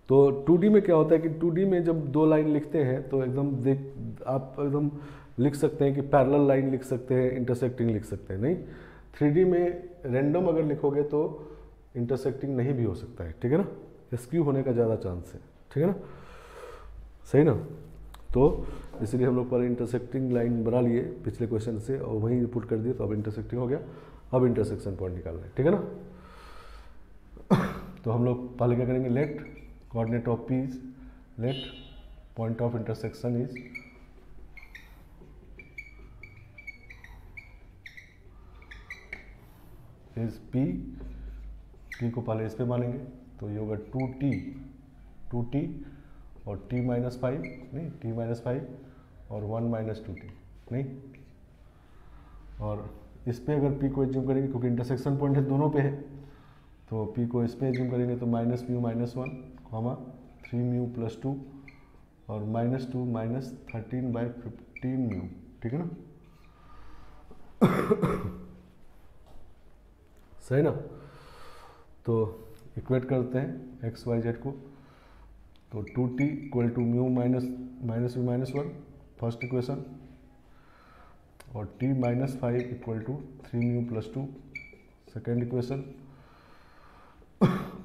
तो 2D में क्या होता है कि 2D में जब 2 लाइन लिखते हैं तो एकदम आप एकदम लिख सकते हैं कि पैरेलल लाइन लिख सकते हैं, इंटरसेक्टिंग लिख सकते हैं। नहीं, 3D में रैंडम अगर लिखोगे तो इंटरसेक्टिंग नहीं भी हो सकता है, ठीक है ना। स्क्यू होने का ज़्यादा चांस है, ठीक है ना, सही ना। तो इसलिए हम लोग पर इंटरसेक्टिंग लाइन बना लिए पिछले क्वेश्चन से और वहीं पुट कर दिए, तो अब इंटरसेक्टिंग हो गया। अब इंटरसेक्शन पॉइंट निकालना है, ठीक है ना। तो हम लोग पहले क्या करेंगे, let coordinate of P is, let point of intersection is P को पहले इस पे मानेंगे, तो ये होगा 2t और t-5, नहीं t-5 और 1 - 2t, नहीं। और इस पे अगर p को एज्यूम करेंगे, क्योंकि इंटरसेक्शन पॉइंट है दोनों पे है, तो p को इस पे एज्यूम करेंगे तो -μ -1, 3μ + 2 और -2 -13/15μ, ठीक है ना। सही ना। तो इक्वेट करते हैं x y z को, तो 2t = μ - -1 फर्स्ट इक्वेशन, और t-5 = 3μ + 2 सेकेंड इक्वेशन,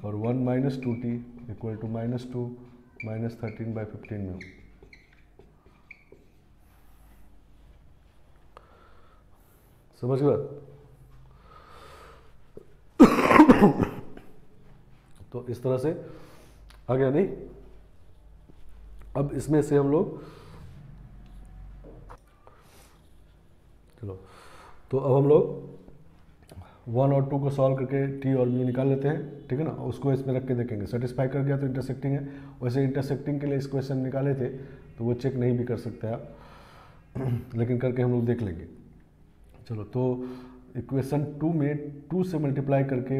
और 1 - 2t = -2 -13/15μ। समझ गए बात। तो इस तरह से आ गया, नहीं। अब इसमें से हम लोग, चलो, तो अब हम लोग 1 और 2 को सॉल्व करके t और म्यू निकाल लेते हैं, ठीक है ना। उसको इसमें रख के देखेंगे, सेटिस्फाई कर गया तो इंटरसेक्टिंग है। वैसे इंटरसेक्टिंग के लिए इस क्वेश्चन निकाले थे तो वो चेक नहीं भी कर सकते आप, लेकिन करके हम लोग देख लेंगे। चलो, तो इक्वेशन 2 में 2 से मल्टीप्लाई करके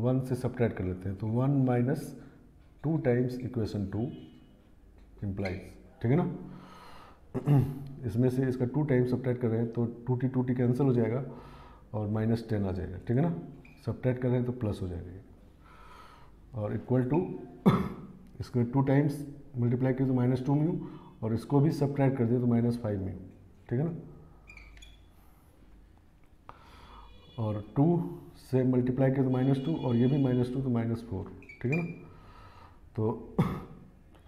1 से सब्ट्रैक्ट कर लेते हैं, तो 1 - 2 टाइम्स इक्वेशन 2 इम्प्लाइज, ठीक है ना। इसमें से इसका 2 टाइम्स सब्ट्रैक्ट कर रहे हैं तो 2t कैंसिल हो जाएगा और -10 आ जाएगा, ठीक है ना। सब्ट्रैक्ट कर रहे हैं तो प्लस हो जाएगा, और इक्वल टू इसको 2 टाइम्स मल्टीप्लाई किया तो -2 म्यू, और इसको भी सब्ट्रैक्ट कर दिया तो -5 म्यू, ठीक है ना। और 2 से मल्टीप्लाई किया तो -2, और ये भी -2 तो -4, ठीक है ना। तो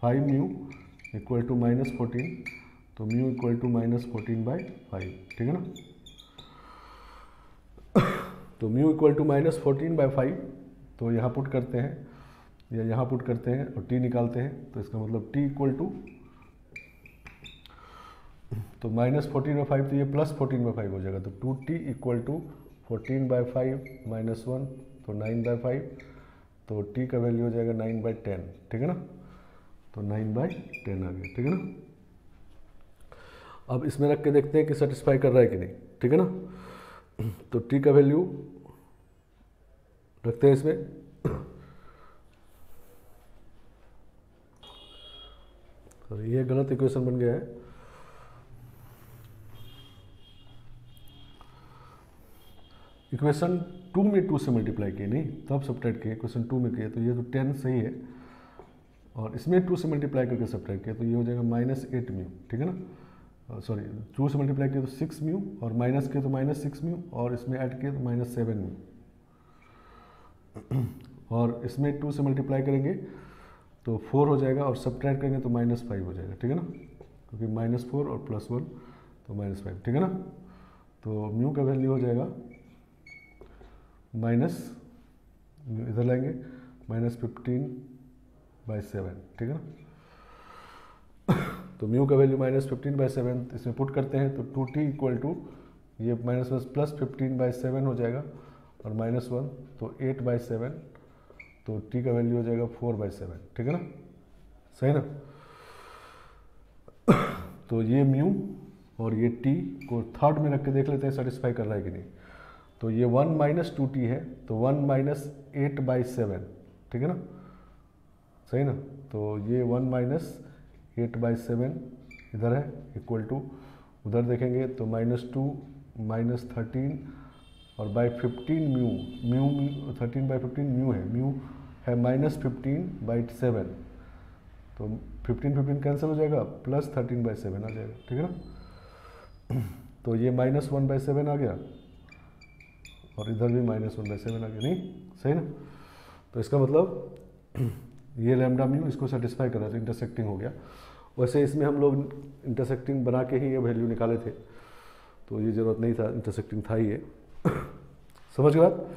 5 म्यू इक्वल टू -14, तो म्यू इक्वल टू -14/5, ठीक है ना। तो म्यू इक्वल टू -14/5, तो यहाँ पुट करते हैं या यहाँ पुट करते हैं और टी निकालते हैं, तो इसका मतलब टी इक्वल टू, तो -14/5 तो ये +14/5 हो जाएगा, तो 2t इक्वल टू 14/5 -1 तो 9/5, तो t का वैल्यू हो जाएगा 9/10, ठीक है ना। तो 9/10 आ गया, ठीक है ना। अब इसमें रख के देखते हैं कि सेटिस्फाई कर रहा है कि नहीं, ठीक है ना। तो t का वैल्यू रखते हैं इसमें, तो ये गलत इक्वेशन बन गया है। इक्वेशन 2 में 2 से मल्टीप्लाई किए, नहीं तब सब्ट्रैक्ट किए, इक्वेशन 2 में किए तो ये तो 10 सही है, और इसमें 2 से मल्टीप्लाई करके सब्ट्रैक्ट किया तो ये हो जाएगा -8 म्यू, ठीक है ना। सॉरी 2 से मल्टीप्लाई किया तो 6 म्यू, और माइनस किया तो -6 म्यू, और इसमें ऐड किया तो -7 म्यू, और इसमें 2 से मल्टीप्लाई करेंगे तो 4 हो जाएगा, और सब्ट्रैक्ट करेंगे तो -5 हो जाएगा, ठीक है ना, क्योंकि -4 और +1 तो -5, ठीक है ना। तो म्यू का वैल्यू हो जाएगा इधर लाएंगे -15/7, ठीक है ना। तो म्यू का वैल्यू -15/7 इसमें पुट करते हैं, तो 2t इक्वल टू ये +15/7 हो जाएगा, और -1 तो 8/7, तो t का वैल्यू हो जाएगा 4/7, ठीक है ना, सही ना। तो ये म्यू और ये t को थर्ड में रख के देख लेते हैं सेटिस्फाई कर रहा है कि नहीं। तो ये 1 - 2t है, तो 1 - 8/7, ठीक है ना, सही ना। तो ये 1 - 8/7 इधर है, इक्वल टू उधर देखेंगे तो -2 -13 और बाई 15 म्यू, 13/15 म्यू है, म्यू है -15/7, तो 15 कैंसिल हो जाएगा, +13/7 आ जाएगा, ठीक है ना। तो ये -1/7 आ गया, और इधर भी -1/7 आ गया, नहीं सही ना। तो इसका मतलब ये लैम्डा म्यू इसको सेटिस्फाई कर रहा था, इंटरसेक्टिंग हो गया। वैसे इसमें हम लोग इंटरसेक्टिंग बना के ही ये वैल्यू निकाले थे, तो ये ज़रूरत नहीं था, इंटरसेक्टिंग था ही ये। समझ गए आप।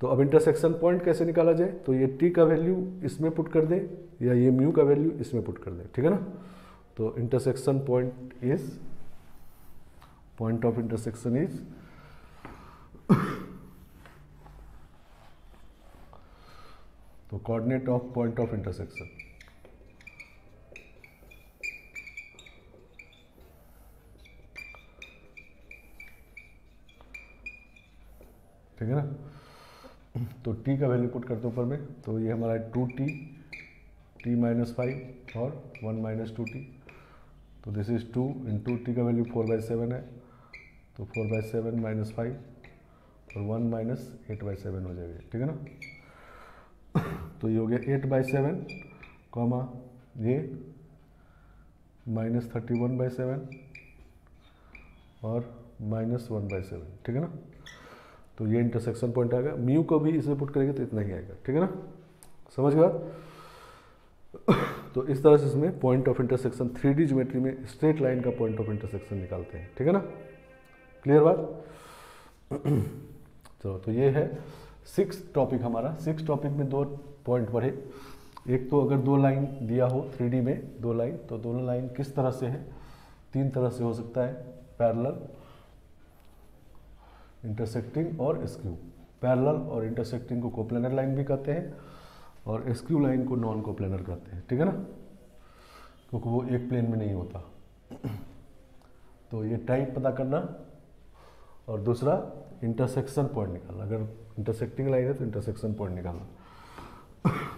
तो अब इंटरसेक्शन पॉइंट कैसे निकाला जाए, तो ये टी का वैल्यू इसमें पुट कर दें, या ये म्यू का वैल्यू इसमें पुट कर दें, ठीक है ना। तो intersection point is, point of intersection is तो coordinate of point of intersection, ठीक है ना। तो t का वैल्यू पुट करते ऊपर में, तो ये हमारा 2t, t -5 और 1 - 2t, तो दिस इज 2 इंटू t का वैल्यू 4/7 है, तो 4/7 -5 और 1 - 8/7 हो जाएगा, ठीक है ना। तो ये हो गया 8/7, कॉमा ये -31/7 और -1/7, ठीक है ना। तो ये इंटरसेक्शन पॉइंट आएगा। म्यू को भी इसमें पुट करेंगे तो इतना ही आएगा, ठीक है ना, समझ गया। तो इस तरह से इसमें point of intersection 3D geometry में स्ट्रेट लाइन का पॉइंट ऑफ इंटरसेक्शन निकालते हैं, ठीक है ना, क्लियर बात। चलो, तो ये है 6 टॉपिक हमारा। 6 टॉपिक में 2 पॉइंट पढ़े। एक तो अगर 2 लाइन दिया हो 3D में 2 लाइन, तो दोनों लाइन किस तरह से है, 3 तरह से हो सकता है, पैरेलल, इंटरसेक्टिंग और स्क्यू। पैरेलल और इंटरसेक्टिंग को कोप्लेनर लाइन भी कहते हैं, और स्क्यू लाइन को नॉन कोप्लेनर कहते हैं, ठीक है ना, क्योंकि वो एक प्लेन में नहीं होता। तो ये टाइप पता करना, और दूसरा इंटरसेक्शन पॉइंट निकालना। अगर इंटरसेक्टिंग लाइन है तो इंटरसेक्शन पॉइंट निकालना।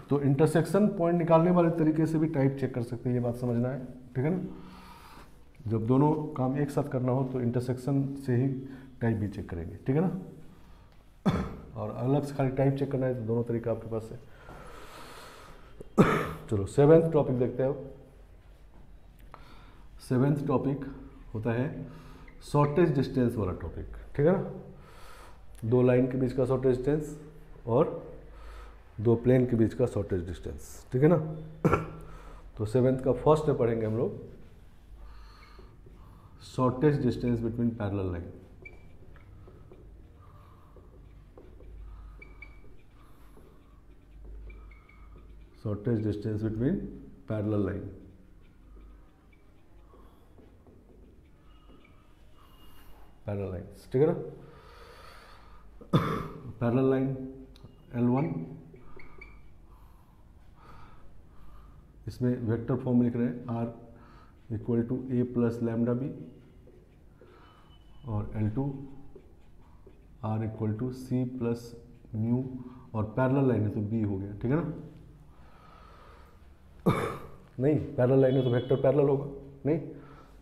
तो इंटरसेक्शन पॉइंट निकालने वाले तरीके से भी टाइप चेक कर सकते हैं, ये बात समझना है, ठीक है ना। जब दोनों काम एक साथ करना हो तो इंटरसेक्शन से ही टाइप भी चेक करेंगे, ठीक है ना। और अलग से खाली टाइप चेक करना है तो दोनों तरीका आपके पास है। चलो सेवेंथ टॉपिक देखते हैं अब। सेवेंथ टॉपिक होता है शॉर्टेज डिस्टेंस वाला टॉपिक, ठीक है ना। दो लाइन के बीच का शॉर्टेज डिस्टेंस और दो प्लेन के बीच का शॉर्टेज डिस्टेंस, ठीक है ना। तो सेवेंथ का फर्स्ट में पढ़ेंगे हम लोग shortage distance between parallel line. Shortage distance between parallel line. Parallel lines, ठीक है ना। पैरेलल लाइन L1, इसमें वेक्टर फॉर्म में लिख रहे हैं R equal to A plus lambda B, और L2 R equal to C plus mu, और पैरेलल लाइन है तो B हो गया, ठीक है ना। नहीं, पैरेलल लाइन है तो वेक्टर पैरेलल होगा, नहीं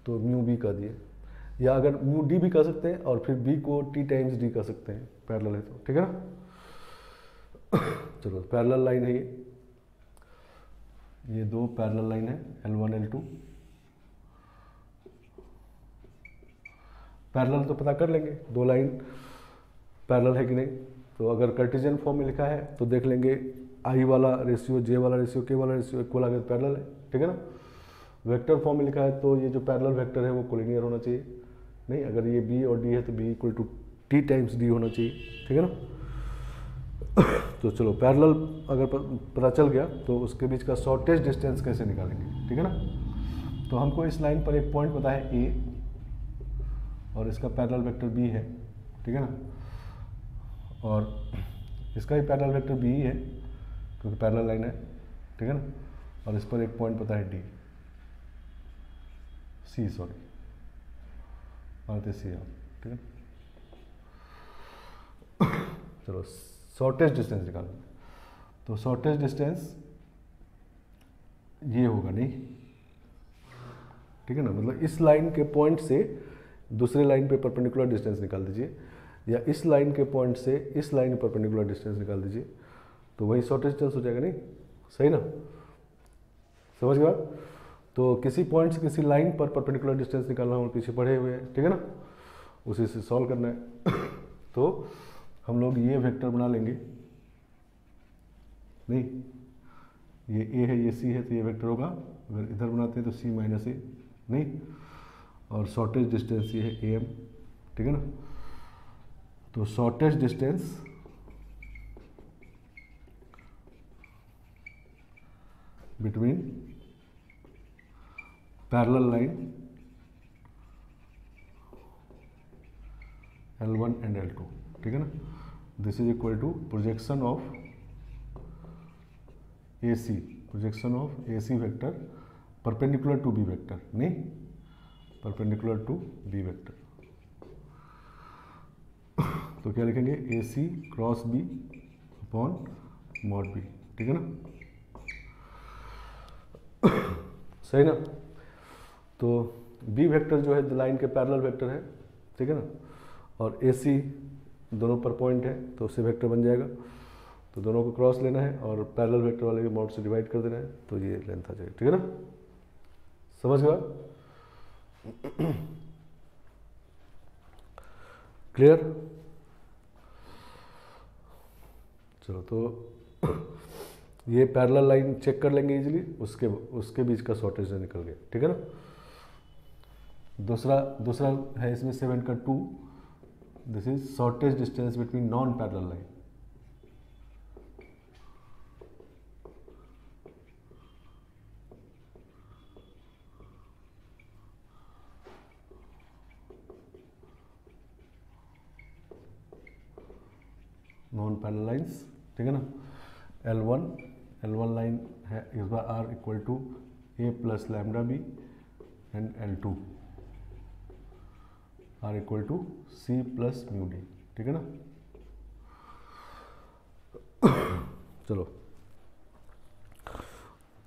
तो म्यू B कर दिए, या अगर म्यू D भी कर सकते हैं और फिर B को T टाइम्स D कर सकते हैं, पैरेलल है तो, ठीक है ना। चलो पैरेलल लाइन है ये दो पैरेलल लाइन है L1 L2। पैरेलल तो पता कर लेंगे, दो लाइन पैरेलल है कि नहीं। तो अगर कार्टेशियन फॉर्म में लिखा है तो देख लेंगे I वाला रेशियो, J वाला रेशियो, K वाला रेशियो इक्वल आ गया, पैरेलल है, ठीक है ना। वेक्टर फॉर्म में लिखा है तो ये जो पैरेलल वेक्टर है वो कोलिनियर होना चाहिए, नहीं अगर ये B और D है तो B equal to T times D होना चाहिए, ठीक है ना। तो चलो पैरेलल अगर पता चल गया तो उसके बीच का शॉर्टेज डिस्टेंस कैसे निकालेंगे, ठीक है ना। तो हमको इस लाइन पर एक पॉइंट पता है A और इसका पैरेलल वेक्टर B है, ठीक है ना, और इसका ही पैरेलल वेक्टर B ही है क्योंकि पैरेलल लाइन है, ठीक है ना। और इस पर एक पॉइंट पता है C, ठीक है। चलो शॉर्टेज डिस्टेंस निकालना, तो शॉर्टेज डिस्टेंस ये होगा, नहीं ठीक है ना। मतलब इस लाइन के पॉइंट से दूसरे लाइन पे परपेंडिकुलर डिस्टेंस निकाल दीजिए, या इस लाइन के पॉइंट से इस लाइन पर परपेंडिकुलर डिस्टेंस निकाल दीजिए, तो वही शॉर्टेज डिस्टेंस हो जाएगा, नहीं सही ना, समझ गए। तो किसी पॉइंट से किसी लाइन पर परपेंडिकुलर डिस्टेंस निकालना हम पीछे पढ़े हुए हैं, ठीक है ना, उसी से सॉल्व करना है। तो हम लोग ये वेक्टर बना लेंगे, नहीं ये A है, ये C है, तो ये वेक्टर होगा, अगर इधर बनाते हैं तो C माइनस A, नहीं, और शॉर्टेज डिस्टेंस ये है AM, ठीक है ना। तो shortage distance between parallel line L1 and L2, ठीक है ना। This is equal to projection of AC, projection of AC vector perpendicular to B vector, नहीं परपेंडिकुलर टू B वेक्टर। तो क्या लिखेंगे, AC cross B upon mod B, ठीक है ना, सही ना। तो B वेक्टर जो है लाइन के पैरेलल वेक्टर है, ठीक है ना, और AC दोनों पर पॉइंट है तो उससे वेक्टर बन जाएगा। तो दोनों को क्रॉस लेना है और पैरेलल वेक्टर वाले के मॉड से डिवाइड कर देना है, तो ये लेंथ आ जाएगा, ठीक है ना, समझ गया, क्लियर। चलो तो ये पैरेलल लाइन चेक कर लेंगे इजीली, उसके बीच का शॉर्टेज निकल गया, ठीक है ना। दूसरा है इसमें 7 का 2, this is shortage distance between non parallel line. Non parallel lines, ठीक है ना। L1 लाइन है, इस बार R equal to A plus lambda B, and L2 R equal to C plus mu D, ठीक है ना। चलो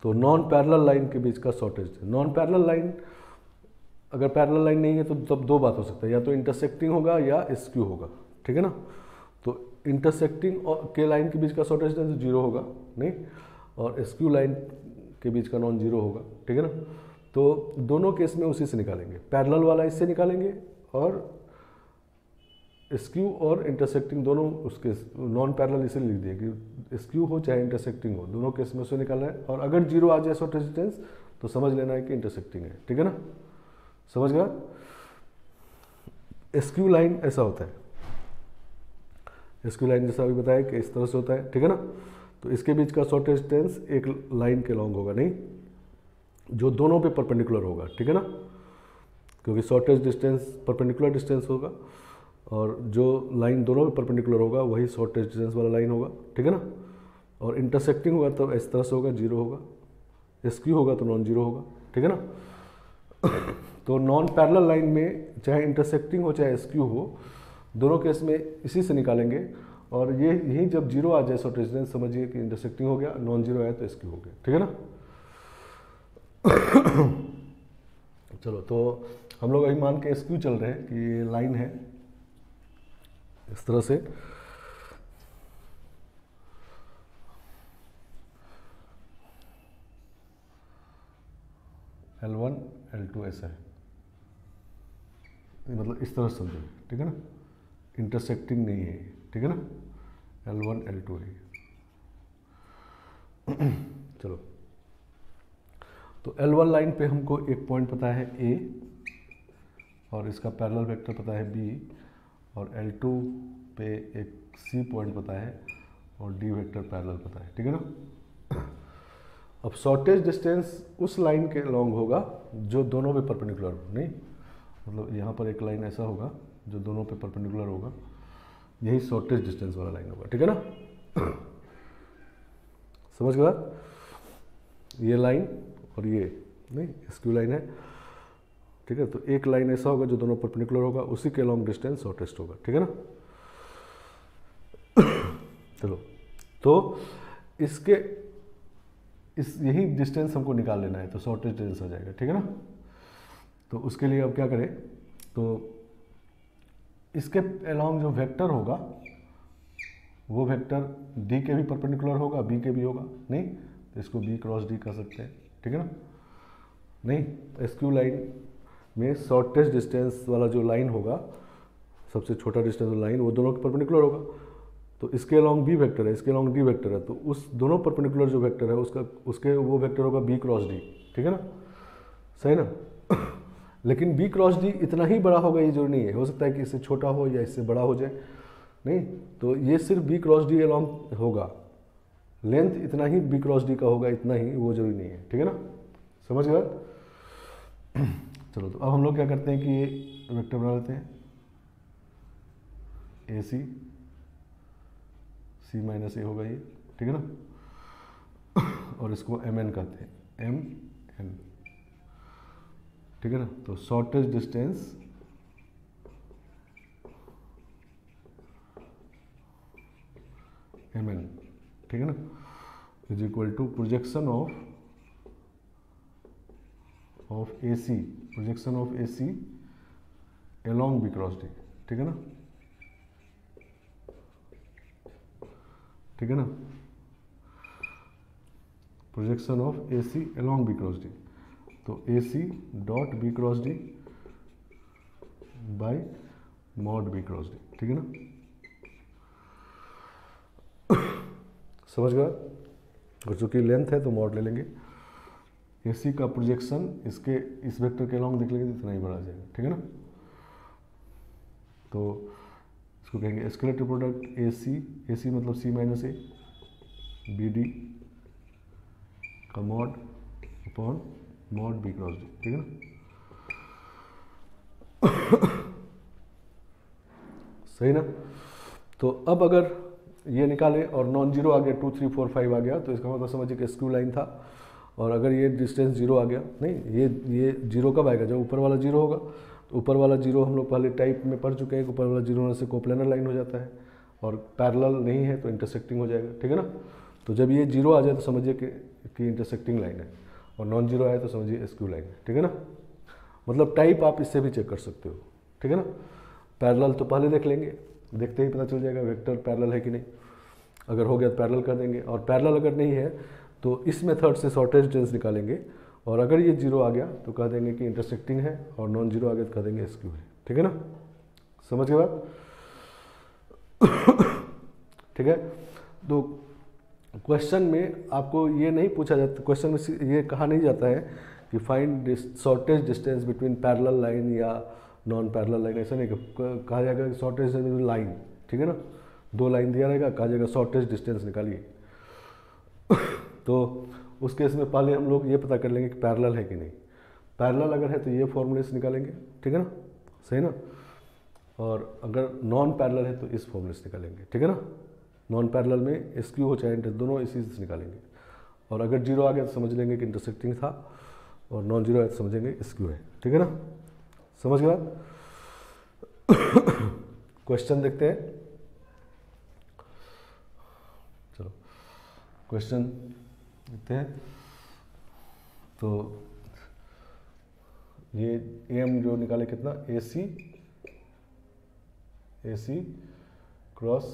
तो नॉन पैरेलल लाइन के बीच का शॉर्टेज, नॉन पैरेलल लाइन अगर पैरेलल लाइन नहीं है तो तब दो बात हो सकता है, या तो इंटरसेक्टिंग होगा या स्क्यू होगा, ठीक है ना। तो इंटरसेक्टिंग और के लाइन के बीच का शॉर्टेज डिस्टेंस 0 होगा, नहीं, और SQ लाइन के बीच का नॉन जीरो होगा, ठीक है ना। तो दोनों केस में उसी से निकालेंगे, पैरेलल वाला इससे निकालेंगे और SQ और इंटरसेक्टिंग दोनों उसके नॉन पैरेलल इसे लिख दिए कि SQ हो चाहे इंटरसेक्टिंग हो, दोनों केस में उसे निकालना है। और अगर जीरो आ जाए शॉर्टेज डिस्टेंस तो समझ लेना है कि इंटरसेक्टिंग है, ठीक है ना, समझ गया। SQ लाइन ऐसा होता है, SQ लाइन जैसा अभी बताया कि इस तरह से होता है, ठीक है ना। तो इसके बीच का शॉर्टेज डिस्टेंस एक लाइन के लॉन्ग होगा, नहीं जो दोनों पे परपेंडिकुलर होगा, ठीक है ना, क्योंकि शॉर्टेज डिस्टेंस परपेंडिकुलर डिस्टेंस होगा और जो लाइन दोनों पे परपेंडिकुलर होगा वही शॉर्टेज डिस्टेंस वाला लाइन होगा, ठीक है ना। और इंटरसेक्टिंग होगा तब इस तरह से होगा, जीरो होगा। SQ होगा तो नॉन जीरो होगा, ठीक है ना। तो नॉन पैरेलल लाइन में चाहे इंटरसेक्टिंग हो चाहे SQ हो, दोनों केस में इसी से निकालेंगे। और ये यही जब जीरो आ जाए शॉर्टेज डिस्टेंस समझिए कि इंटरसेक्टिंग हो गया, नॉन जीरो आया तो SQ हो गया, ठीक है ना। चलो, तो हम लोग अभी मान के SQ चल रहे हैं कि ये लाइन है इस तरह से, L1 L2 ऐसा है, मतलब इस तरह से समझो, ठीक है ना, इंटरसेक्टिंग नहीं है, ठीक है ना, L1 L2 है। चलो, तो L1 लाइन पे हमको एक पॉइंट पता है A और इसका पैरेलल वेक्टर पता है B, और L2 पे एक C पॉइंट पता है और D वेक्टर पैरेलल पता है, ठीक है ना। अब शॉर्टेज डिस्टेंस उस लाइन के लॉन्ग होगा जो दोनों पे परपेंडिकुलर हो, नहीं मतलब यहाँ पर एक लाइन ऐसा होगा जो दोनों पे परपेंडिकुलर होगा, यही शॉर्टेज डिस्टेंस वाला लाइन होगा, ठीक है ना। समझ गया, ये लाइन और ये नहीं SQ लाइन है, ठीक है। तो एक लाइन ऐसा होगा जो दोनों परपेंडिकुलर होगा, उसी के लॉन्ग डिस्टेंस शॉर्टेस्ट होगा, ठीक है ना। चलो, तो इसके यही डिस्टेंस हमको निकाल लेना है, तो शॉर्टेज डिस्टेंस आ जाएगा, ठीक है ना। तो उसके लिए अब क्या करें, तो इसके अलॉन्ग जो वेक्टर होगा वो वेक्टर D के भी परपेंडिकुलर होगा, B के भी होगा, नहीं तो इसको B क्रॉस D कर सकते हैं, ठीक है ना। नहीं, SQ लाइन में शॉर्टेस्ट डिस्टेंस वाला जो लाइन होगा, सबसे छोटा डिस्टेंस वाला लाइन, वो दोनों के परपेंडिकुलर होगा। तो इसके अलॉन्ग B वेक्टर है, इसके अलॉन्ग D वेक्टर है, तो उस दोनों परपेंडिकुलर जो वेक्टर है उसके वो वेक्टर होगा B क्रॉस D, ठीक है ना, सही ना। लेकिन B क्रॉस D इतना ही बड़ा होगा ये जरूरी नहीं है, हो सकता है कि इससे छोटा हो या इससे बड़ा हो जाए, नहीं तो ये सिर्फ B क्रॉस D अलॉन्ग होगा, लेंथ इतना ही B क्रॉस D का होगा, इतना ही, वो जरूरी नहीं है, ठीक है ना, समझ गए। चलो, तो अब हम लोग क्या करते हैं कि ये वेक्टर बना लेते हैं AC C माइनस A होगा ये, ठीक है ना, और इसको MN कहते हैं, MN, ठीक है ना। तो शॉर्टेज डिस्टेंस MN, ठीक है ना, is equal to projection of AC, projection of AC along B cross D, ठीक है ना, ठीक है ना, projection of AC along B cross D, तो AC dot B cross D by mod B cross D, ठीक है ना, समझ गया। और चूंकि लेंथ है तो मॉड ले लेंगे, AC का प्रोजेक्शन इसके इस वेक्टर के अलॉन्ग देख लेंगे तो इतना ही बड़ा आ जाएगा, ठीक है ना। तो इसको कहेंगे स्केलेटर प्रोडक्ट AC मतलब C माइनस A BD का mod upon mod B cross D, ठीक है ना। सही ना। तो अब अगर ये निकाले और नॉन जीरो आ गया, 2 3 4 5 आ गया, तो इसका मतलब समझिए कि SQ लाइन था। और अगर ये डिस्टेंस जीरो आ गया, नहीं ये जीरो कब आएगा, जब ऊपर वाला जीरो होगा। तो ऊपर वाला जीरो हम लोग पहले टाइप में पढ़ चुके हैं कि ऊपर वाला जीरो होने से कोप्लेनर लाइन हो जाता है, और पैरेलल नहीं है तो इंटरसेक्टिंग हो जाएगा, ठीक है ना। तो जब ये जीरो आ जाए तो समझिए कि इंटरसेक्टिंग लाइन है, और नॉन जीरो आए तो समझिए SQ लाइन है, ठीक है ना। मतलब टाइप आप इससे भी चेक कर सकते हो, ठीक है ना। पैरेलल तो पहले देख लेंगे, देखते ही पता चल जाएगा वेक्टर पैरेलल है कि नहीं, अगर हो गया तो पैरेलल कर देंगे, और पैरेलल अगर नहीं है तो इस मेथड से शॉर्टेज डिस्टेंस निकालेंगे, और अगर ये जीरो आ गया तो कह देंगे कि इंटरसेक्टिंग है, और नॉन जीरो आ गया तो कह देंगे एसक्यू है। ठीक है ना, समझ गए बात? ठीक है, तो क्वेश्चन में आपको ये नहीं पूछा जाता, क्वेश्चन में ये कहा नहीं जाता है कि find shortage distance between parallel line या नॉन पैरेलल लाइन, ऐसा नहीं कहा जाएगा कि शॉर्टेज डिस्टेंस बिटवीन लाइन। ठीक है ना, दो लाइन दिया रहेगा, कहा जाएगा शॉर्टेज डिस्टेंस निकालिए। तो उस केस में पहले हम लोग ये पता कर लेंगे कि पैरेलल है कि नहीं। पैरेलल अगर है तो ये फॉर्मूले से निकालेंगे, ठीक है ना, सही ना। और अगर नॉन पैरेलल है तो इस फॉर्मूले से निकालेंगे, ठीक है ना। नॉन पैरेलल में एसक्यू हो चाहे दोनों इसी से निकालेंगे। और अगर जीरो आ गया तो समझ लेंगे कि इंटरसेक्टिंग था, और नॉन जीरो है तो समझेंगे एसक्यू है। ठीक है ना, समझ गया। क्वेश्चन देखते हैं, चलो क्वेश्चन देखते हैं। तो ये एम जो निकाले कितना, A C cross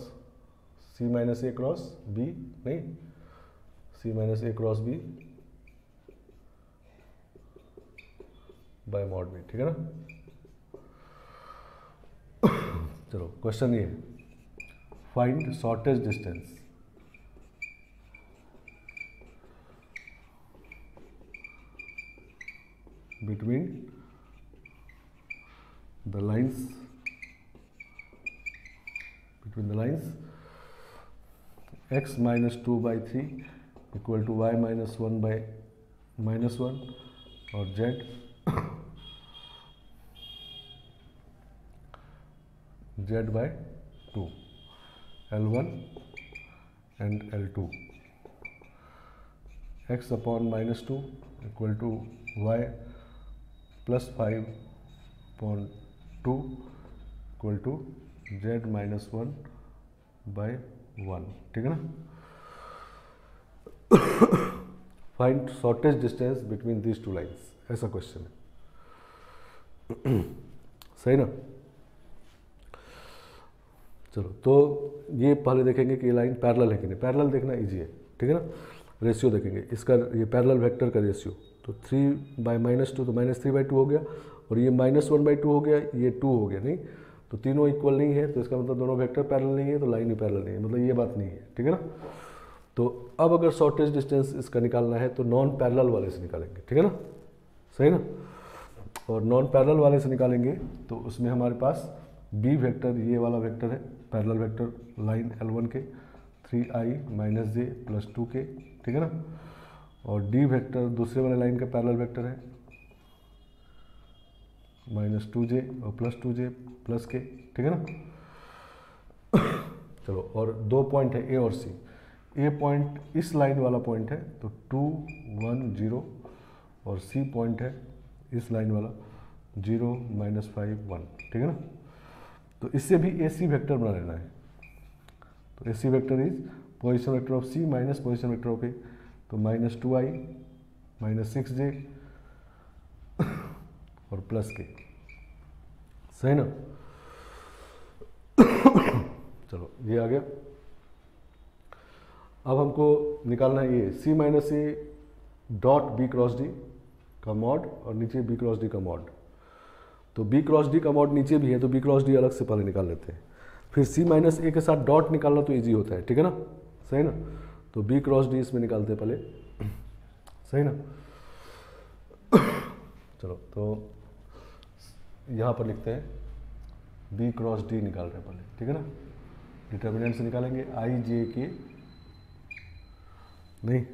C minus A cross B, नहीं C minus A cross B by mod B. ठीक है ना। चलो क्वेश्चन ये, find shortage distance between the lines x minus 2 by 3 equal to y minus 1 by minus 1 और z by 2, L1 and L2, x upon minus 2 equal to y plus 5 upon 2 equal to z minus 1 by 1। ठीक है ना। Find shortage distance between these two lines, ऐसा क्वेश्चन है। सही ना। चलो तो ये पहले देखेंगे कि ये लाइन पैरेलल है कि नहीं। पैरेलल देखना इजी है, ठीक है ना। रेशियो देखेंगे इसका, ये पैरेलल वेक्टर का रेशियो, तो 3 बाई माइनस 2 तो माइनस 3 बाई 2 हो गया, और ये माइनस 1 बाई 2 हो गया, ये 2 हो गया, नहीं तो तीनों इक्वल नहीं है, तो इसका मतलब दोनों वेक्टर पैरेलल नहीं है, तो लाइन भी पैरेलल नहीं है, मतलब ये बात नहीं है। ठीक है ना। तो अब अगर शॉर्टेज डिस्टेंस इसका निकालना है तो नॉन पैरेलल वाले से निकालेंगे, ठीक है ना, सही ना। और नॉन पैरेलल वाले से निकालेंगे तो उसमें हमारे पास बी वेक्टर, ये वाला वेक्टर है पैरेलल वेक्टर लाइन L1 के 3i माइनस जे प्लस 2 के, ठीक है ना। और डी वेक्टर दूसरे वाले लाइन का पैरेलल वेक्टर है माइनस 2j और प्लस 2j प्लस के, ठीक है ना। चलो, और दो पॉइंट है ए और सी। ए पॉइंट इस लाइन वाला पॉइंट है तो 2 1 0, और सी पॉइंट है इस लाइन वाला 0 -5 1, ठीक है ना। तो इससे भी ए सी वेक्टर बना लेना है। तो A C vector is position vector of C minus position vector of A, तो माइनस 2i माइनस 6j और प्लस के, सही ना। चलो ये आ गया। अब हमको निकालना है ये C minus A dot B cross D का मॉड, और नीचे बी क्रॉस डी का मॉड। तो बी क्रॉस डी का मॉड नीचे भी है, तो बी क्रॉस डी अलग से पहले निकाल लेते हैं। फिर सी माइनस ए के साथ डॉट निकालना तो इजी होता है, ठीक है ना, सही ना। तो बी क्रॉस डी इसमें निकालते हैं पहले, सही ना। चलो तो यहाँ पर लिखते हैं बी क्रॉस डी निकाल रहे हैं पहले, ठीक है ना। डिटर्मिनेंट से निकालेंगे आई जे के, नहीं,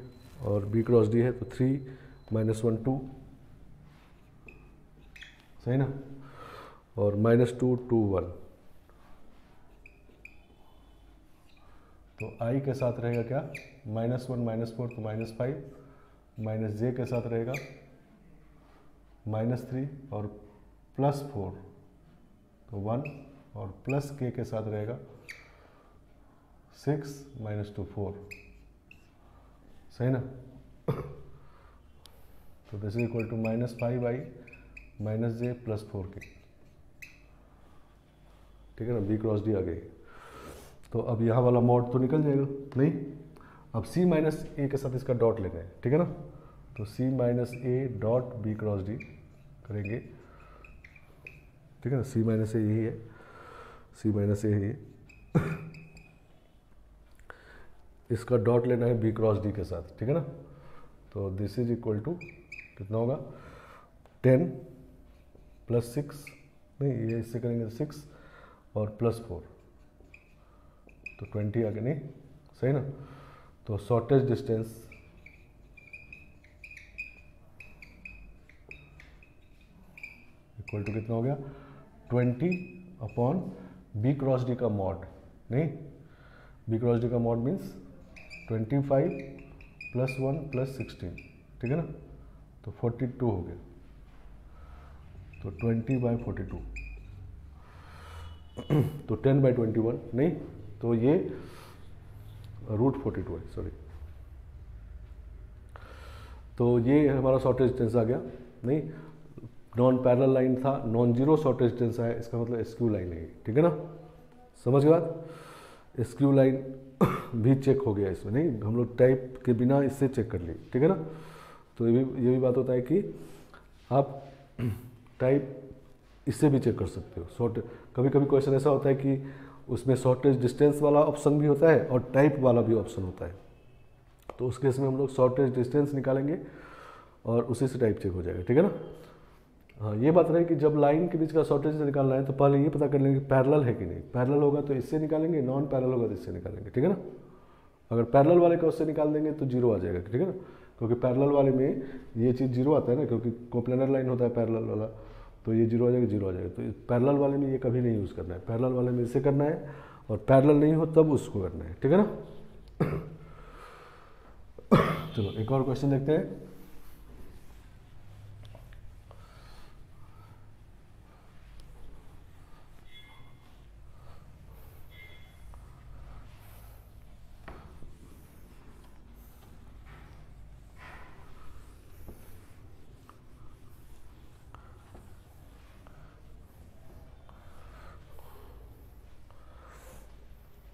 और बी क्रॉस डी है तो 3 -1 2, सही ना, और -2 2 1। तो आई के साथ रहेगा क्या, -1 -4 तो -5, माइनस जे के साथ रहेगा -3 और +4 तो 1, और प्लस के साथ रहेगा 6 -2 4, सही ना। तो this is equal to -5i minus J plus 4 K, ठीक है ना। बी क्रॉस डी आ गई। तो अब यहाँ वाला मॉड तो निकल जाएगा, नहीं, अब सी माइनस ए के साथ इसका डॉट लेना है, ठीक है ना। तो C minus A dot B cross D करेंगे, ठीक है ना। सी माइनस ए यही है, सी माइनस ए है, इसका डॉट लेना है बी क्रॉस डी के साथ, ठीक है ना। तो दिस इज इक्वल टू कितना होगा 10 प्लस 6, नहीं ये इससे करेंगे 6 और प्लस 4 तो 20 आगे, नहीं सही ना। तो शॉर्टेज डिस्टेंस इक्वल टू कितना हो गया 20 अपॉन बी क्रॉस डी का मॉड, नहीं बी क्रॉस डी का मॉड मीन्स 25 प्लस 1 प्लस 16, ठीक है ना। तो 42 हो गया, तो 20/42 तो 10/21, नहीं तो ये √42 है, सॉरी। तो ये हमारा शॉर्टेज डिस्टेंस आ गया, नहीं नॉन पैरेलल लाइन था, नॉन जीरो शॉर्टेज डिस्टेंस है, इसका मतलब एसक्यू लाइन है, ठीक है ना। समझ गए बात। एसक्यू लाइन भी चेक हो गया इसमें, नहीं हम लोग टाइप के बिना इससे चेक कर लिए, ठीक है ना। तो ये भी बात होता है कि आप टाइप इससे भी चेक कर सकते हो। शॉर्ट कभी कभी क्वेश्चन ऐसा होता है कि उसमें शॉर्टेज डिस्टेंस वाला ऑप्शन भी होता है और टाइप वाला भी ऑप्शन होता है, तो उस केस में हम लोग शॉर्टेज डिस्टेंस निकालेंगे और उसी से टाइप चेक हो जाएगा, ठीक है ना। हाँ ये बात रही कि जब लाइन के बीच का शॉर्टेज निकालना है तो पहले ये पता कर लेंगे पैरेलल है कि नहीं। पैरेलल होगा तो इससे निकालेंगे, नॉन पैरेलल होगा तो इससे निकालेंगे, ठीक है ना। अगर पैरेलल वाले का उससे निकाल देंगे तो जीरो आ जाएगा, ठीक है ना। क्योंकि पैरेलल वाले में ये चीज़ जीरो आता है ना, क्योंकि कोप्लेनर लाइन होता है पैरेलल वाला, तो ये जीरो आ जाएगा, जीरो आ जाएगा। तो पैरेलल वाले में ये कभी नहीं यूज़ करना है, पैरेलल वाले में इसे करना है और पैरेलल नहीं हो तब उसको करना है, ठीक है ना। चलो एक और क्वेश्चन देखते हैं।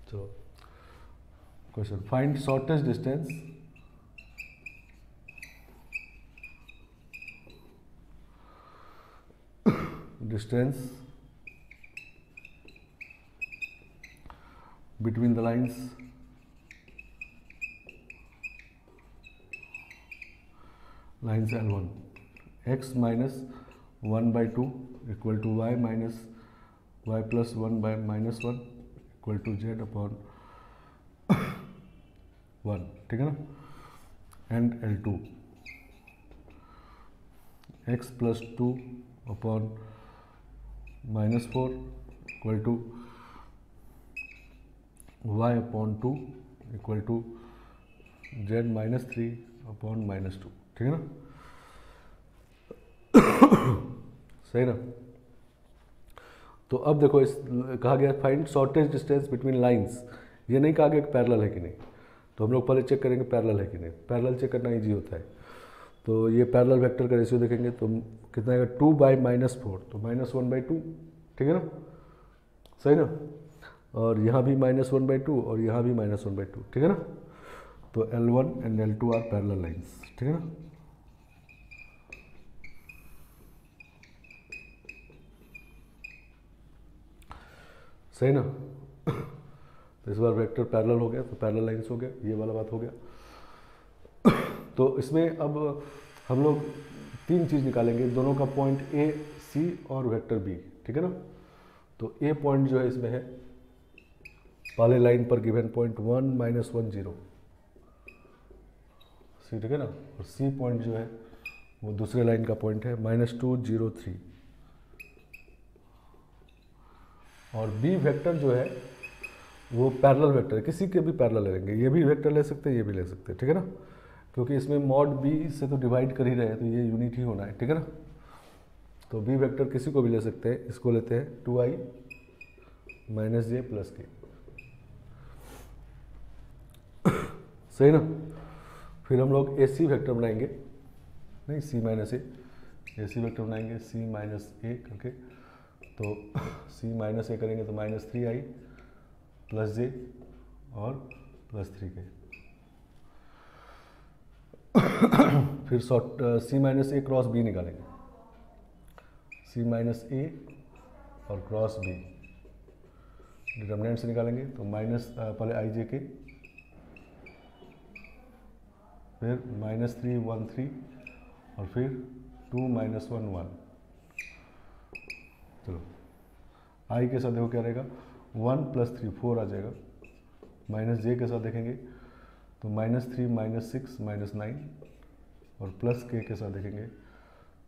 So, question, find shortest distance between the lines L1, x minus 1/2 equal to y minus y plus 1 by minus 1 equal to z upon 1, ठीक है ना। And L2 x plus 2 upon -4 equal to y upon 2 equal to z -3 upon -2, ठीक है ना। सही ना। तो अब देखो इस कहा गया find shortage distance between lines, ये नहीं कहा गया कि पैरेलल है कि नहीं। तो हम लोग पहले चेक करेंगे पैरेलल है कि नहीं। पैरेलल चेक करना इजी होता है। तो ये पैरेलल वेक्टर का रेशियो देखेंगे तो कितना आएगा 2/-4, तो -1/2, ठीक है ना, सही ना। और यहाँ भी -1/2 और यहाँ भी -1/2, ठीक है ना। तो L1 and L2 are parallel lines, ठीक है ना। सही ना। तो इस बार वेक्टर पैरेलल हो गया, तो पैरेलल लाइंस हो गया, ये वाला बात हो गया। तो इसमें अब हम लोग 3 चीज़ निकालेंगे, दोनों का पॉइंट ए सी और वेक्टर बी, ठीक है ना। तो ए पॉइंट जो है इसमें है पहले लाइन पर गिवन पॉइंट 1 -1 0 सी, ठीक है ना। और सी पॉइंट जो है वो दूसरे लाइन का पॉइंट है -2 0 3। और बी वेक्टर जो है वो पैरेलल वेक्टर है, किसी के भी पैरेलल ले लेंगे, ये भी वेक्टर ले सकते हैं, ये भी ले सकते हैं, ठीक है ना। क्योंकि इसमें मॉड बी से तो डिवाइड कर ही रहे हैं, तो ये यूनिट ही होना है, ठीक है ना। तो बी वेक्टर किसी को भी ले सकते हैं, इसको लेते हैं 2i - j + k, सही ना। फिर हम लोग ए सी वेक्टर बनाएंगे, नहीं सी माइनस ए सी वेक्टर बनाएंगे सी माइनस ए करके। तो सी माइनस ए करेंगे तो -3i + j और +3k, फिर सी माइनस ए क्रॉस बी निकालेंगे, सी माइनस ए और क्रॉस बी डिटर्मिनेंट से निकालेंगे। तो माइनस पहले आई जे के, फिर -3 1 3 और फिर 2 -1 1। चलो आई के साथ देखो क्या रहेगा, 1 + 3 4 आ जाएगा। माइनस जे के साथ देखेंगे तो -3 -6 -9 और प्लस के साथ देखेंगे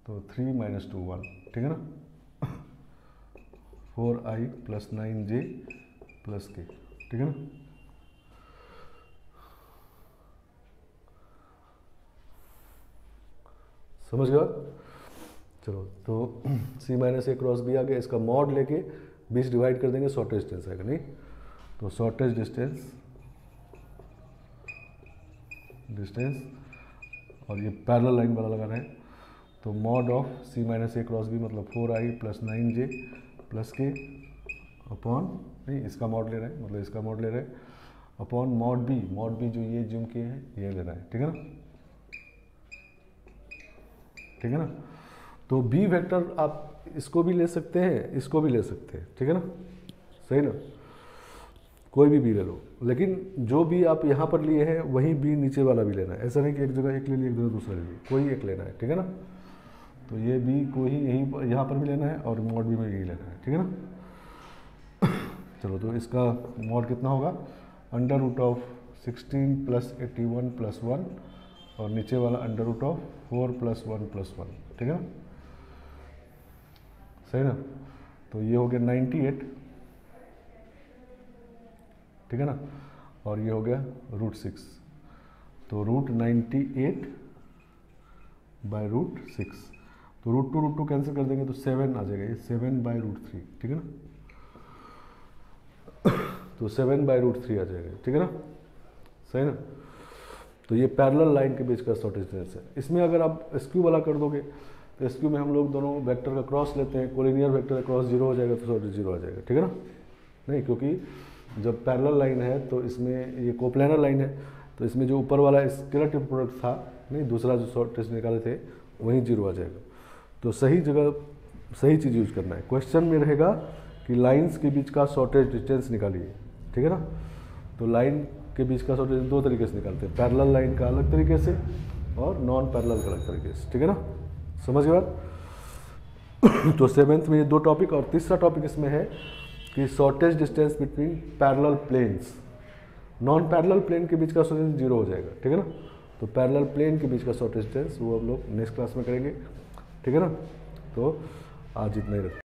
तो 3 - 2 1, ठीक है ना। 4i + 9j + k, ठीक है ना। समझ गया। चलो तो C minus A cross B आ गया, इसका मॉड लेके बीच डिवाइड कर देंगे, शॉर्टेज डिस्टेंस आएगा नहीं। तो शॉर्टेज डिस्टेंस और ये पैरेलल लाइन वाला लगाना है। तो mod of C minus A cross B मतलब 4i + 9j + k अपॉन, नहीं इसका मॉड ले रहे हैं, मतलब इसका मॉड ले रहे हैं, अपॉन मॉड बी जो ये ज्यूम किए हैं ये लेना है, ठीक है ना, ठीक है ना। तो बी वेक्टर आप इसको भी ले सकते हैं, इसको भी ले सकते हैं, ठीक है ना, सही ना, कोई भी ले लो। लेकिन जो भी आप यहाँ पर लिए हैं वही बी नीचे वाला भी लेना है, ऐसा नहीं कि एक जगह एक ले लिया एक जगह दूसरा ले लिया, कोई एक लेना है, ठीक है ना। तो ये बी को ही यहीं यहाँ पर भी लेना है और मॉड बी में यही लेना है, ठीक है ना। चलो तो इसका मॉड कितना होगा, √16 + 81 + 1 और नीचे वाला √4 + 1 + 1, ठीक है ना, सही ना। तो ये हो गया 98, ठीक है ना, और ये हो गया √6। तो √98 / √6, तो √2 कैंसिल कर देंगे तो 7 आ जाएगा, ये 7 / √3, ठीक है ना। तो 7 / √3 आ जाएगा, ठीक है ना, सही ना। तो ये पैरेलल लाइन के बीच का शॉर्टेज डिस्टेंस है। इसमें अगर आप स्क्यू वाला कर दोगे तो स्क्यू में हम लोग दोनों वेक्टर का क्रॉस लेते हैं, कोलिनियर वेक्टर का क्रॉस 0 हो जाएगा तो शॉर्टेज 0 आ जाएगा, ठीक है ना। नहीं, क्योंकि जब पैरेलल लाइन है तो इसमें ये कोप्लेनर लाइन है, तो इसमें जो ऊपर वाला स्केलर प्रोडक्ट था, नहीं दूसरा जो शॉर्टेज निकाले थे वहीं 0 आ जाएगा। तो सही जगह सही चीज़ यूज करना है। क्वेश्चन में रहेगा कि लाइंस के बीच का शॉर्टेज डिस्टेंस निकालिए, ठीक है ना। तो लाइन के बीच का शॉर्टेज दो तरीके से निकालते हैं, पैरेलल लाइन का अलग तरीके से और नॉन पैरेलल का अलग तरीके से, ठीक है ना, समझ गए बात। तो 7th में ये 2 टॉपिक और तीसरा टॉपिक इसमें है कि shortage distance between parallel planes. Non parallel plane के बीच का शॉर्टेज 0 हो जाएगा, ठीक है ना। तो पैरेलल प्लेन के बीच का शॉर्टेज डिस्टेंस वो हम लोग नेक्स्ट क्लास में करेंगे, ठीक है ना। तो आज इतना ही रखते हैं।